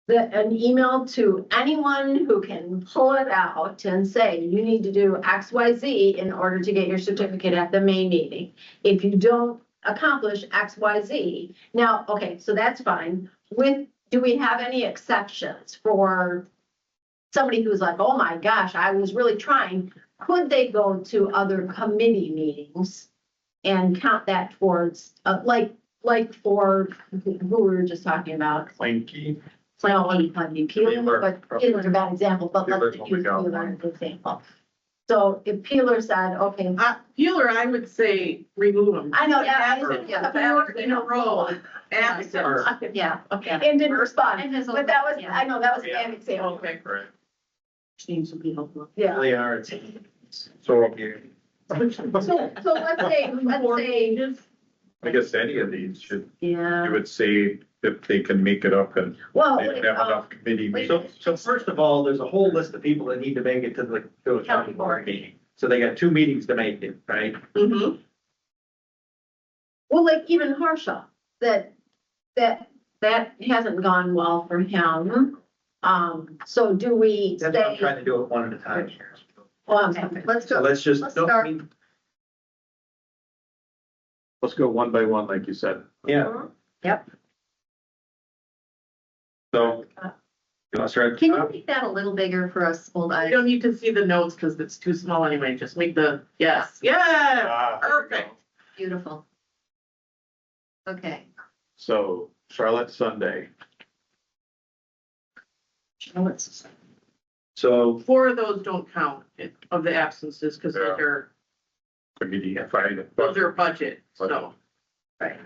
an email to anyone who can pull it out and say, you need to do X, Y, Z in order to get your certificate at the May meeting. If you don't accomplish X, Y, Z. Now, okay, so that's fine. Do we have any exceptions for somebody who's like, oh my gosh, I was really trying? Could they go to other committee meetings and count that towards, like for who we were just talking about? Clanky. Plenty Peeler, but Peeler's a bad example, but let's Peeler's use only got Peeler as an example. So if Peeler said, okay, Peeler, I would say remove them. I know, Yeah, yeah. 4 in a row. Absent. Yeah. And didn't respond, And his own- but that was, yeah. I know, that was a bad example. Okay. Right. Needs to be helpful. Yeah. They are. So So let's say, I guess any of these should, yeah, you would say if they can make it up and well, they don't have enough committee meetings. So first of all, there's a whole list of people that need to make it to the county board meeting. So they got 2 meetings to make it, right? Mm-hmm. well, like even Harshaw, that hasn't gone well for him. So do we That's why I'm say, trying to do it one at a time here. well, Okay, let's So go. let's just, Let's don't, start. Let's go one by one, like you said. yeah. So, you want to start? at the Can you top? make that a little bigger for us, old I eyes? don't need to see the notes because it's too small anyway. Just make yes, yeah, perfect. Beautiful. Okay. So Charlotte Sunday, So 4 of those don't count of the absences because Yeah. those Committee, fine. are budget, so. right,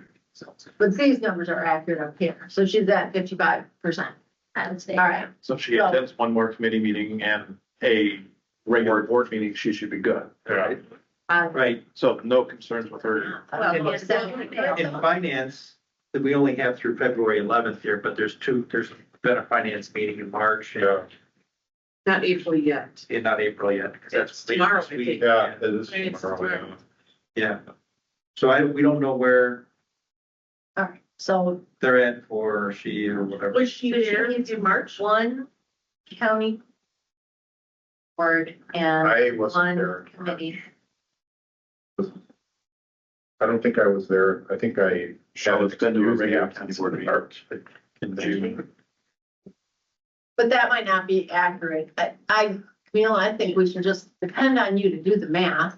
but these numbers are accurate up here, so she's at 55%. I would say. All right, so if she So- attends one more committee meeting and a regular board meeting, she should be good. Yeah. right, So no concerns with her. well, In- yes, that- in finance, that we only have through February 11th here, but there's been a finance meeting in March and Yeah, Not April yet. not April yet, because that's It's tomorrow, this I week. think. yeah, it is It's tomorrow, tomorrow. yeah. Yeah. So we don't know where All right, so They're in for she or whatever. Was she there in March? One county board and I wasn't one there. committee. I don't think I was there. I think I. Charlotte's been to a regular Yeah, county board meeting. In June. but that might not be accurate. I think we should just depend on you to do the math.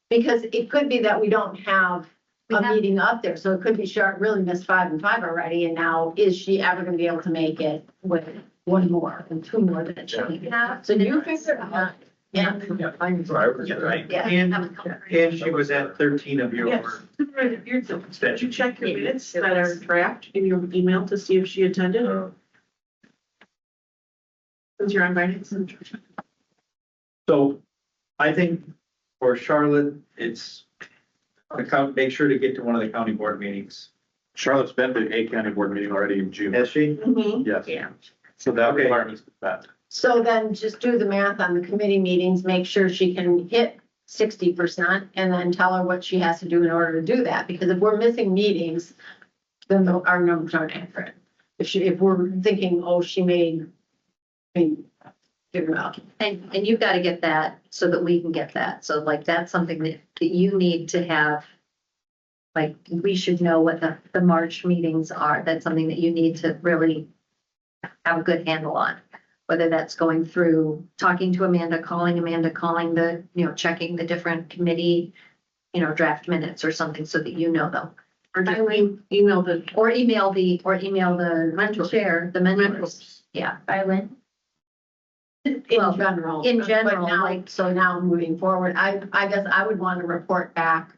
Because it could be that we don't have We a have- meeting up there, so it could be Chart really missed 5 and 5 already, and now is she ever gonna be able to make it with one more and two more that she can have? So you figure it out. Yeah. I was there. Right, Yeah. and she was at 13 of your. Yes. Supervisor Beardsley, did you check your minutes that are draft in your email to see if she attended? Since you're on finance. So I think for Charlotte, it's make sure to get to one of the county board meetings. Charlotte's been to a county board meeting already in June. Has she? Mhm. Yes. Yeah. So that Okay. requirement's met. So then just do the math on the committee meetings, make sure she can hit 60% and then tell her what she has to do in order to do that. Because if we're missing meetings, then our numbers aren't accurate. If we're thinking, oh, she made, figure it out. And you've got to get that so that we can get that. So like, that's something that you need to have. Like, we should know what the March meetings are. That's something that you need to really have a good handle on. Whether that's going through, talking to Amanda, calling the, checking the different committee, draft minutes or something so that you know them. Or just email the Or email the Mentor. chair, the mentors. mentors. Yeah. Island. Well, In general. in But general, now- like- So now moving forward, I guess I would want to report back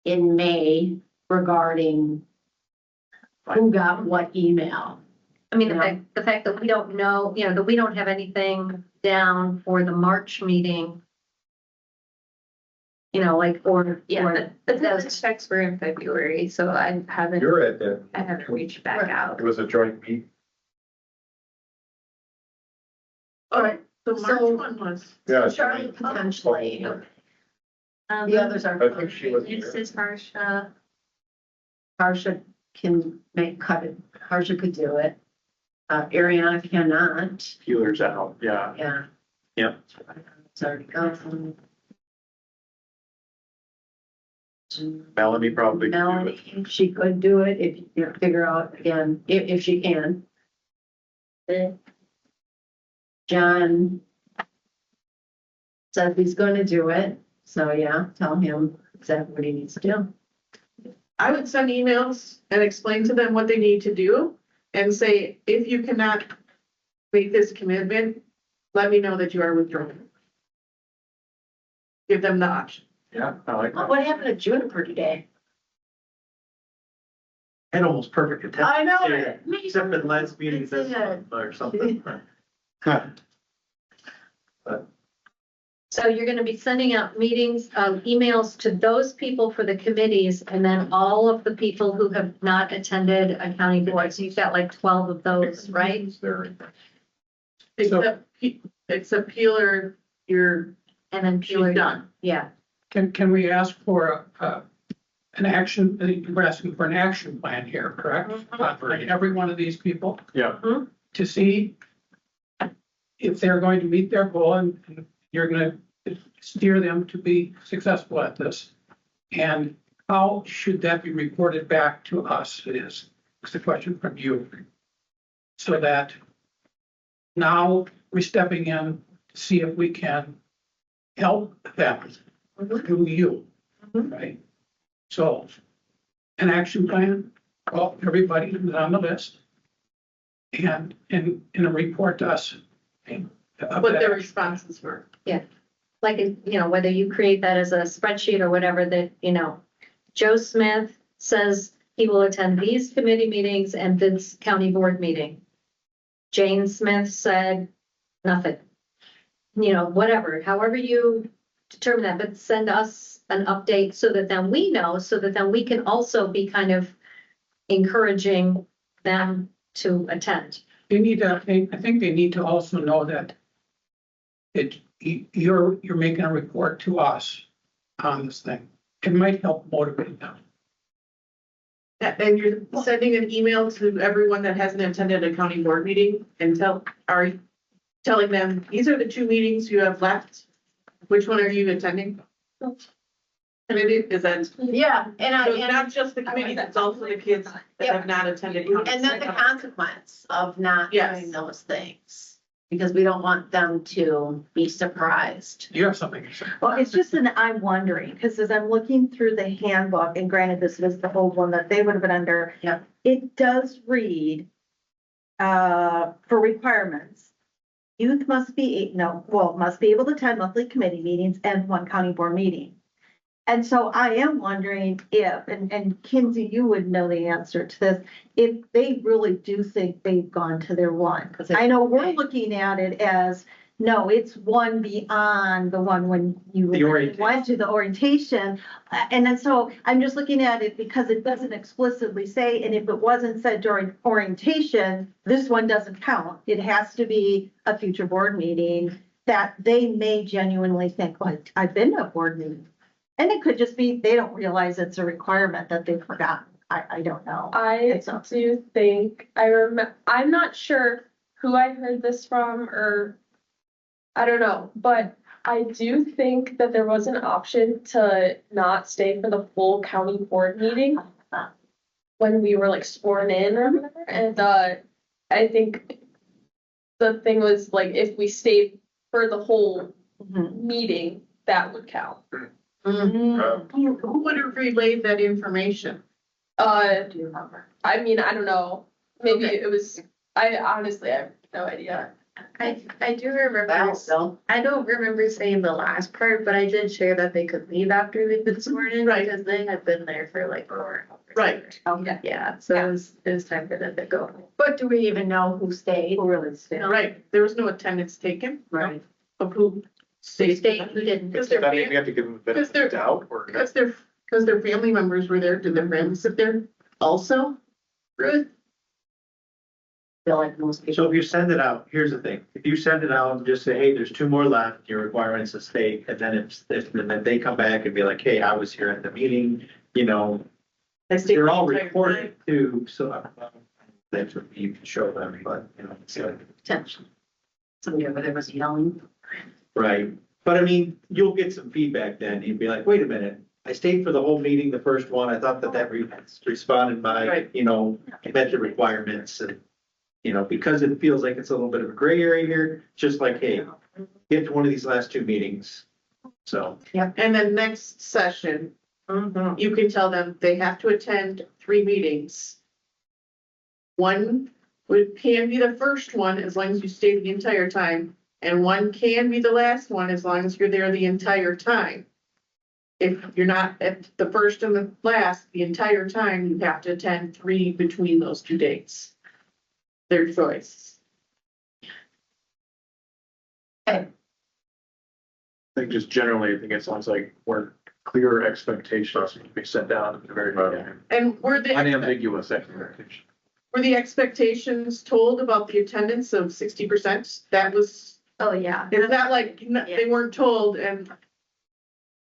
in May regarding who got what email. I mean, Yeah. the fact that we don't know, that we don't have anything down for the March meeting. Or. Yeah, the business checks were in February, so I haven't You're at that. reached back out. It was a joint meet. All right, the March So- one was. Yeah. Charlotte potentially, Um, the others are. I think she was. This is Harsha. Harsha can cut it, Harsha could do it. Ariana cannot, Healers out, yeah. yeah. Yep. Sorry, go. Melanie probably could do it. Melanie, she could do it if you figure out again, if she can. John said he's gonna do it, so yeah, tell him exactly what he needs to do. I would send emails and explain to them what they need to do and say, if you cannot make this commitment, let me know that you are withdrawing. Give them the option. Yeah, I like that. What happened to Juniper today? Had almost perfect attendance. I know Yeah, it. Except for the last meeting It's this in month or something. So you're gonna be sending out meetings, emails to those people for the committees, and then all of the people who have not attended a county board, so you've got like 12 of those, right? It's there. Except Peeler, you're, And then she's Peeler, done. yeah. Can we ask for an action, we're asking for an action plan here, correct? For every one of these people Yeah, to see if they're going to meet their goal and you're gonna steer them to be successful at this. And how should that be reported back to us is the question from you. So that now we're stepping in to see if we can help them through you, right? So an action plan, call everybody who's on the list and a report to us. What their responses were. Like, whether you create that as a spreadsheet or whatever that, Joe Smith says he will attend these committee meetings and this county board meeting. Jane Smith said nothing. Whatever, however you determine that, but send us an update so that then we know, so that then we can also be kind of encouraging them to attend. They need to, I think they need to also know that you're making a report to us on this thing. It might help motivate them. And you're sending an email to everyone that hasn't attended a county board meeting and telling them, these are the 2 meetings you have left. Which one are you attending? And it is that, so Yeah, it's not just the committees, it's also the kids that have not attended. and then the consequence of not Yes. doing those things. Because we don't want them to be surprised. You have something to say? Well, it's just an, I'm wondering, because as I'm looking through the handbook, and granted, this was the whole one that they would have been under. Yeah. It does read, for requirements, youth must be, must be able to attend monthly committee meetings and 1 county board meeting. And so I am wondering if, and Kinsey, you would know the answer to this, if they really do think they've gone to their 1. I know we're looking at it as, no, it's 1 beyond the one when you The orientation. went to the orientation. And then so I'm just looking at it because it doesn't explicitly say, and if it wasn't said during orientation, this one doesn't count. It has to be a future board meeting that they may genuinely think, well, I've been to a board meeting. And it could just be, they don't realize it's a requirement that they've forgotten. I don't know. I do think, I'm not sure who I heard this from, or I don't know, but I do think that there was an option to not stay for the full county board meeting when we were like sworn in or whatever, and I think the thing was like, if we stayed for the whole meeting, that would count. Who would have relayed that information? Do you remember? I mean, I don't know. Maybe it was, I honestly have no idea. I do remember, I don't remember saying the last part, but I did share that they could leave after they've been sworn in, Right. because they had been there for like over. Right. Okay. Yeah, so it was time for them to go. But do we even know who stayed? Who really stayed? Right, there was no attendance taken. Right. Of who stayed. Who didn't? Because Does that mean we have to give them a benefit of the doubt or? Because their family members were there, did their families sit there also? Ruth? Feel like most people. So if you send it out, here's the thing, if you send it out and just say, hey, there's 2 more left, your requirements to stay, and then and then they come back and be like, hey, I was here at the meeting, they're all recorded too, so that's what you can show them, but, it's like. Attention. Somebody over there was yelling. Right, but I mean, you'll get some feedback then, you'd be like, wait a minute, I stayed for the whole meeting, the first one, I thought that responded by, Right. met the requirements and, because it feels like it's a little bit of a gray area here, just like, hey, get to one of these last 2 meetings, so. And then next session, you can tell them they have to attend 3 meetings. One can be the first one as long as you stay the entire time, and one can be the last one as long as you're there the entire time. If you're not at the first and the last the entire time, you have to attend 3 between those 2 dates. Their choice. I think just generally, I think it sounds like more clear expectations need to be set down at the very beginning. And Unambiguous expectations. were the expectations told about the attendance of 60%? That was, Oh, yeah. it's not like they weren't told and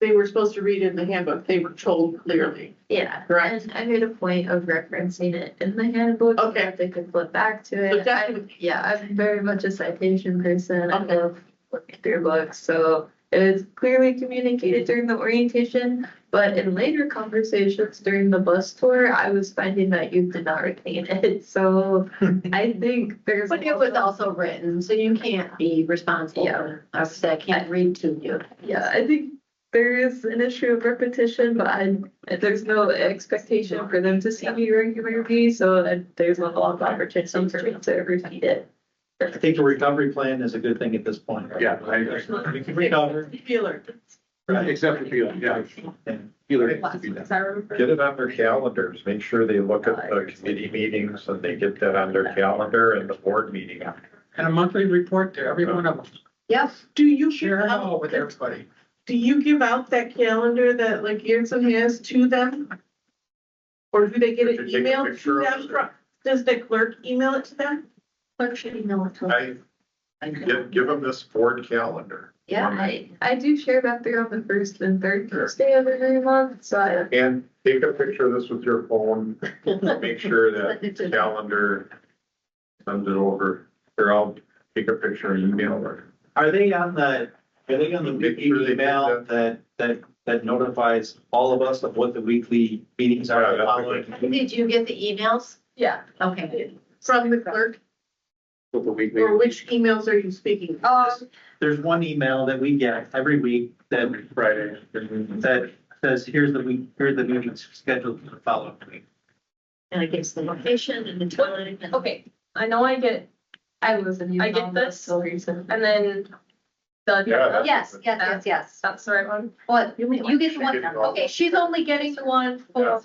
they were supposed to read it in the handbook. They were told clearly. Yeah, Correct. and I made a point of referencing it in the handbook, so Okay. that they could flip back to So it. definitely- I'm very much a citation person. I Okay. love looking through books, so it was clearly communicated during the orientation. But in later conversations during the bus tour, I was finding that you did not retain it, so I think there's. But it was also written, so you can't be responsible. Yeah. I would say I can't read to you. Yeah, I think there is an issue of repetition, but there's no expectation for them to see me regularly, so there's not a lot of opportunity for me to repeat it. I think the recovery plan is a good thing at this point. Yeah, I We can recover, Feeler. right? except for Peeler, yeah. And Peeler needs to be done. Get it on their calendars, make sure they look at the committee meetings and they get that on their calendar and the board meeting. And a monthly report to every one of them. Yep. Do you Share give it all out, with everybody. do you give out that calendar that like Garrison has to them? Or do they get Could an you take a email to picture of them? it? Does the clerk email it to them? Clerk should email it to us. Give them this board calendar. Yeah, I do share that they're on the first and third Tuesday of every month, so I. And take a picture of this with your phone, make sure that the calendar sends it over, or I'll take a picture and email her. Are they on the Make sure they email that notifies all of us of what the weekly meetings Yeah, are that's a following? Did you get the emails? Yeah. Okay. From the clerk, With the weekly. or which emails are you speaking? There's one email that we get every week that Friday. says, here's the meetings scheduled for the following week. And it gives the location and the time. and- Okay, I know I get wasn't I even get on this. the reason. and then the. Yeah, yes, yes. That's the right one. What, you get the one, She's getting all okay, she's only getting the one for.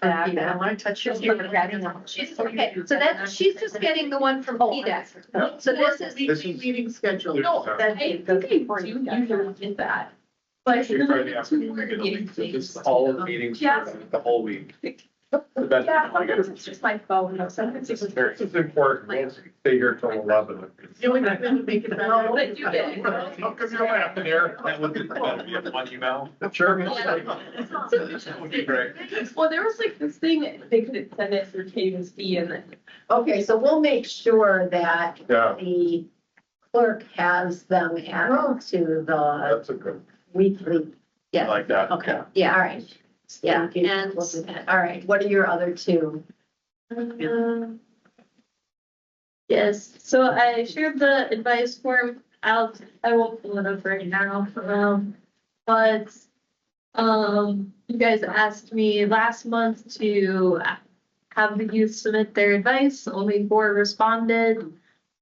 Back, I don't want to touch your. She's, okay, so that, she's just getting the one from PDEC. So this is, Weekly meeting schedule. No, I think I do usually get that. But. Usually Friday afternoon, we get a link. It's all of the meetings Yeah. for the whole week. The best. Yeah, sometimes it's just my phone, though, sometimes it's. This is important, we'll stay here till 11. The only thing that would make it better. No, but you get it. How come you're laughing there? That would be one email. Sure. That would be great. Well, there was like this thing, they could send it through Cadence fee and then. Okay, so we'll make sure that Yeah, the clerk has them added to the that's a good. weekly. I yeah, like that. Okay, yeah, all right, yeah, and, all right, what are your other two? Yes, so I shared the advice form. I won't pull it up right now. But, you guys asked me last month to have the youth submit their advice. Only 4 responded.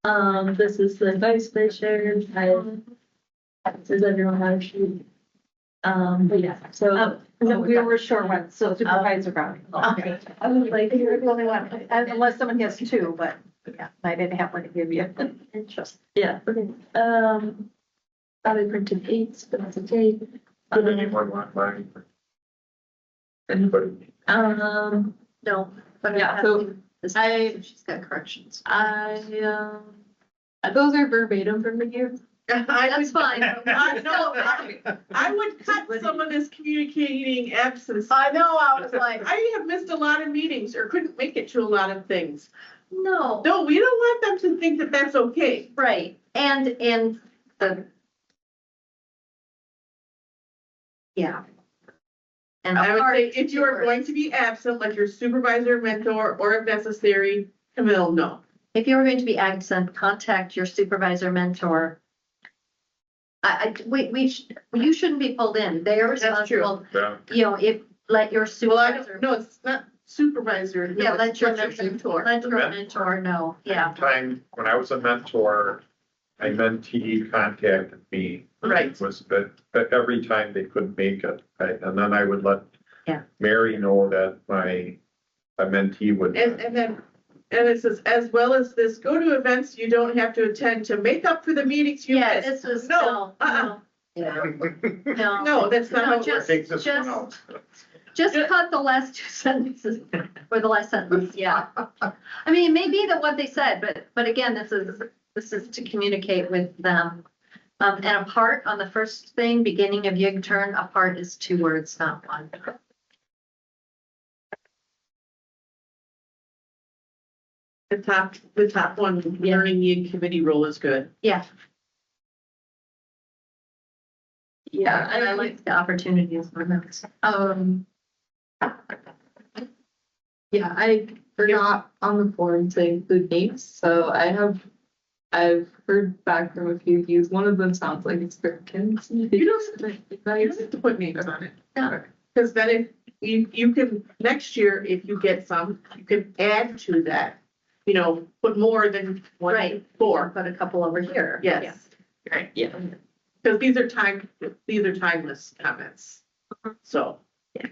This is the advice they shared. Does everyone have a sheet? But yeah, so. No, we were short ones, so Supervisor Brown. Okay. I was like, you're the only one, unless someone has 2, but yeah, I didn't have one to give you. Yeah, okay. Probably printed 8, but that's okay. Did anyone want mine? Anybody? no, but Yeah, so she's got corrections. Those are verbatim from the youth. That's fine. I would cut someone as communicating absence. I know, I was like. I have missed a lot of meetings or couldn't make it to a lot of things. No, No, we don't want them to think that that's okay. right, and the. Yeah. And I would hard say if you are to- going to be absent, like your supervisor, mentor, or if necessary, Camille, no. If you're going to be absent, contact your supervisor, mentor. You shouldn't be pulled in. They are That's true. responsible, Yeah, you know, let your Well, I supervisor. don't, no, it's not supervisor. no, Yeah, it's let your mentor. mentor know, yeah. time, when I was a mentor, a mentee contacted me. Right. Was, but every time they couldn't make it, and then I would let. Yeah. Mary know that a mentee would. And then, and it says, as well as this, go to events you don't have to attend to make up for the meetings you Yeah, missed. this was, No, no, Yeah. no. No, that's not No, how it works. Take this one out. Just cut the last 2 sentences, or the last sentence, yeah. I mean, it may be that what they said, but again, this is to communicate with them. And apart on the first thing, beginning of yig turn, apart is 2 words, not 1. The top one, learning the committee role is good. Yeah, Yeah, and I like the opportunities for them. Yeah, I forgot on the form to include names, so I've heard back from a few youth. One of them sounds like it's Perkins. You don't have to put names on it. No. Because then if you can, next year, if you get some, you can add to that. You know, put more than one, Right. 4. Put a couple over here. Yes. Right. Yeah. Because these are timeless comments. So. Yeah.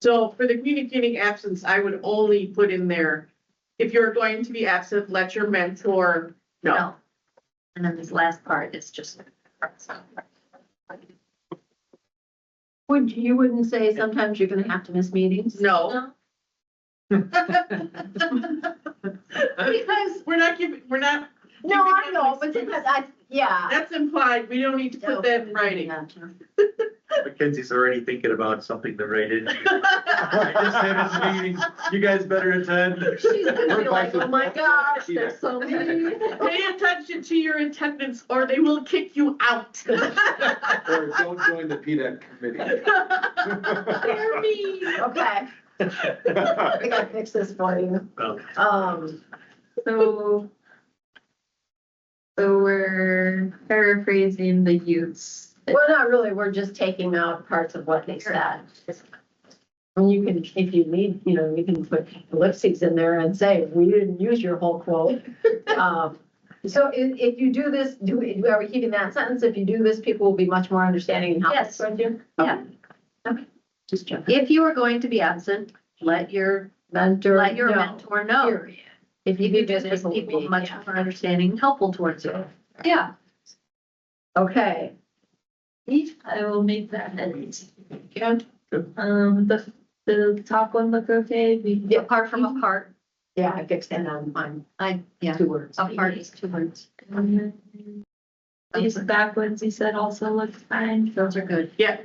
So for the communicating absence, I would only put in there, if you're going to be absent, let your mentor know. No. And then this last part is just. You wouldn't say sometimes you're gonna have to miss meetings? No. Because, We're not. No, I know, but sometimes Yeah. That's implied. We don't need to put that in writing. Mackenzie's already thinking about something to write in. I just had a meeting. You guys better attend. She's gonna be like, oh my gosh, there's so many. Pay attention to your attendance or they will kick you out. Or don't join the PDAC committee. They're mean. Okay, I gotta fix this for you. So we're paraphrasing the youths. Well, not really, we're just taking out parts of what they said. And you can, if you need, you can put ellipses in there and say, we didn't use your whole quote. So if you do this, are we keeping that sentence? If you do this, people will be much more understanding and helpful. Yes. towards you? Yeah. Okay. Just checking. If you are going to be absent, let your Mentor. mentor know. Period. If you do this, people will be much more understanding and helpful towards you. Yeah. Okay. I will make that edit. Yeah. The top one look okay? Yeah, apart from apart, Yeah, I fixed that on yeah, 2 words. apart is 2 words. These back ones you said also look fine. Those are good. Yeah.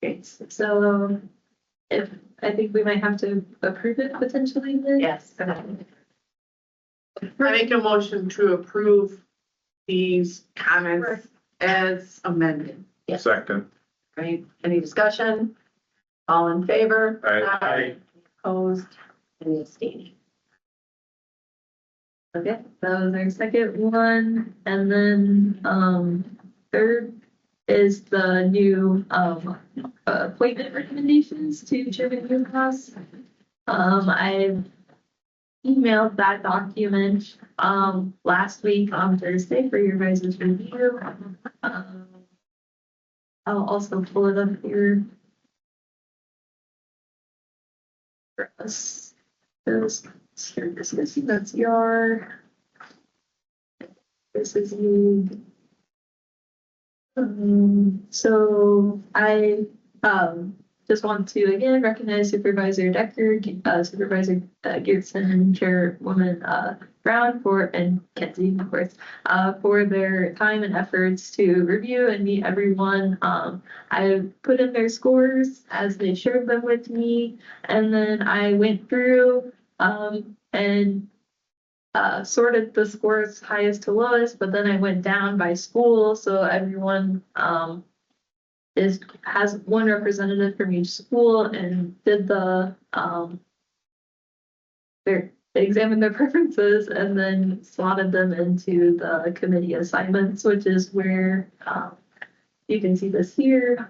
Great. So I think we might have to approve it potentially then. Yes. I make a motion to approve these comments as amended. Yes. Second. Right, any discussion? All in favor? Aye. Opposed? Any abstaining? Okay, that was our second one, and then, third is the new, appointment recommendations to Chairman Newhouse. I emailed that document, last week on Thursday for your guys' review. I'll also pull it up here. For us, here, that's your. This is you. So I, just want to again recognize Supervisor Decker, Supervisor Geertsen, and Chairwoman Brown and Kenzie, of course, for their time and efforts to review and meet everyone. I put in their scores as they shared them with me, and then I went through and sorted the scores highest to lowest, but then I went down by school, so everyone has one representative from each school and did they examined their preferences and then slotted them into the committee assignments, which is where you can see this here.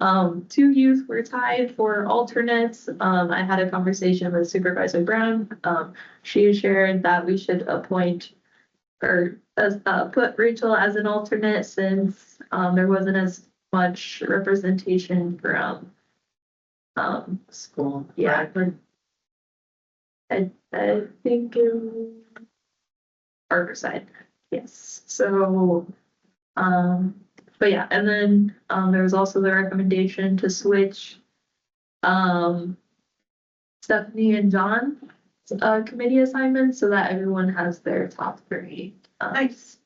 2 youth were tied for alternates. I had a conversation with Supervisor Brown. She shared that we should appoint or put Rachel as an alternate since there wasn't as much representation from school. Yeah, I think Harborside. Yes. So, but yeah, and then there was also the recommendation to switch Stephanie and John committee assignments so that everyone has their top 3. Nice.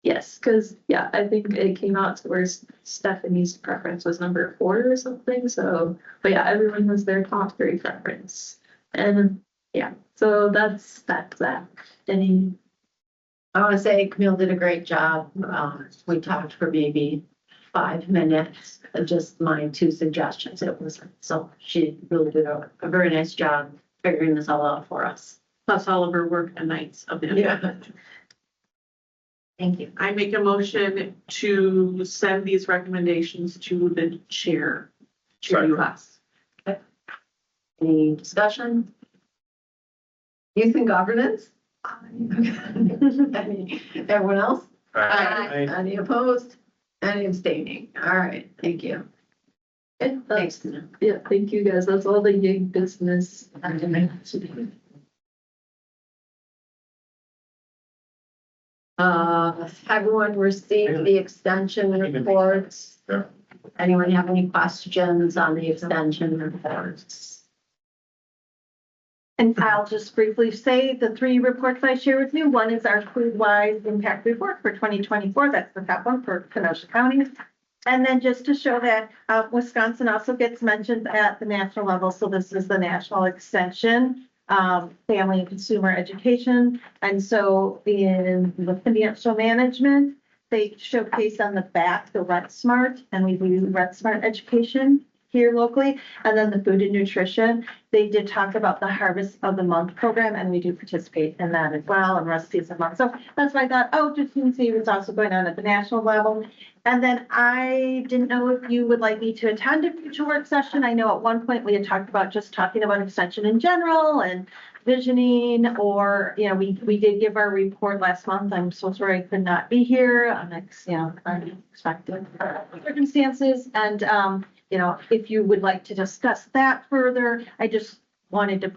Yes, because yeah, I think it came out to where Stephanie's preference was number 4 or something. So, but yeah, everyone has their top 3 preference, and yeah, so that's that. Any? I want to say Camille did a great job. We talked for maybe 5 minutes, just my 2 suggestions. So she really did a very nice job figuring this all out for us. Plus all of her work and nights of the. Yeah. Thank you. I make a motion to send these recommendations to the chair. Chair US. Any discussion? Youth and governance? Everyone else? Aye. Any opposed? Any abstaining? All right, thank you. Good, Thanks. yeah, thank you guys. That's all the YIG business. Everyone received the extension reports? Yeah. Anyone have any questions on the extension reports? And I'll just briefly say the 3 reports I share with you. One is our food-wise impact report for 2024. That's the top one for Kenosha County. And then just to show that Wisconsin also gets mentioned at the national level. So this is the National Extension, Family and Consumer Education. And so in the financial management, they showcase on the back the Rent Smart, and we do Rent Smart education here locally. And then the food and nutrition, they did talk about the Harvest of the Month program, and we do participate in that as well, and recipes of the month. So that's why I thought, oh, just to see what's also going on at the national level. And then I didn't know if you would like me to attend a future work session. I know at one point we had talked about just talking about extension in general and visioning, or, you know, we did give our report last month. I'm so sorry I could not be here on unexpected circumstances. And, you know, if you would like to discuss that further, I just wanted to,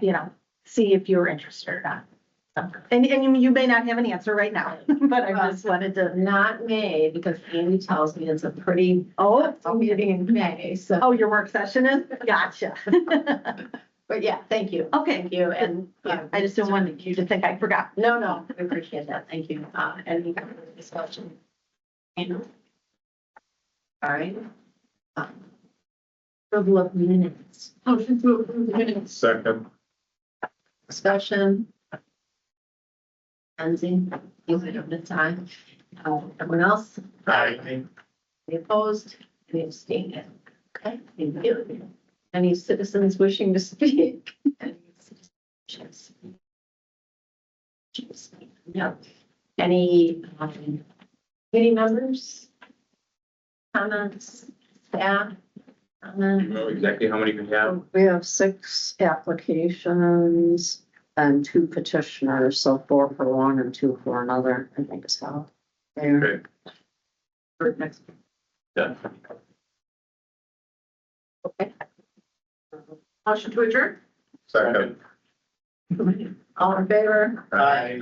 you know, see if you're interested or not. So, and you may not have an answer right now, but I just wanted to. Not May, because Andy tells me it's a pretty, meeting in May, so. Oh, your work session is? Gotcha. But yeah, thank you. Okay. Thank you, and, yeah. I just don't want you to think I forgot. No, I appreciate that, thank you, any discussion? All right. Approval of minutes, Motion to approve the minutes. Second, discussion. Anzi, you have the time. Everyone else? Aye. Any opposed? Any abstaining? Okay, thank you. Any citizens wishing to speak? Any citizens wishing to speak? No. Any committee members? Comments? Staff? You Comments? know exactly how many we have? We have 6 applications and 2 petitioners, so 4 for one and 2 for another, I think is how. okay, For next. Yeah. Okay. Motion to adjourn? second. All in favor? Aye.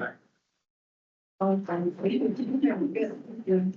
All in favor? Good.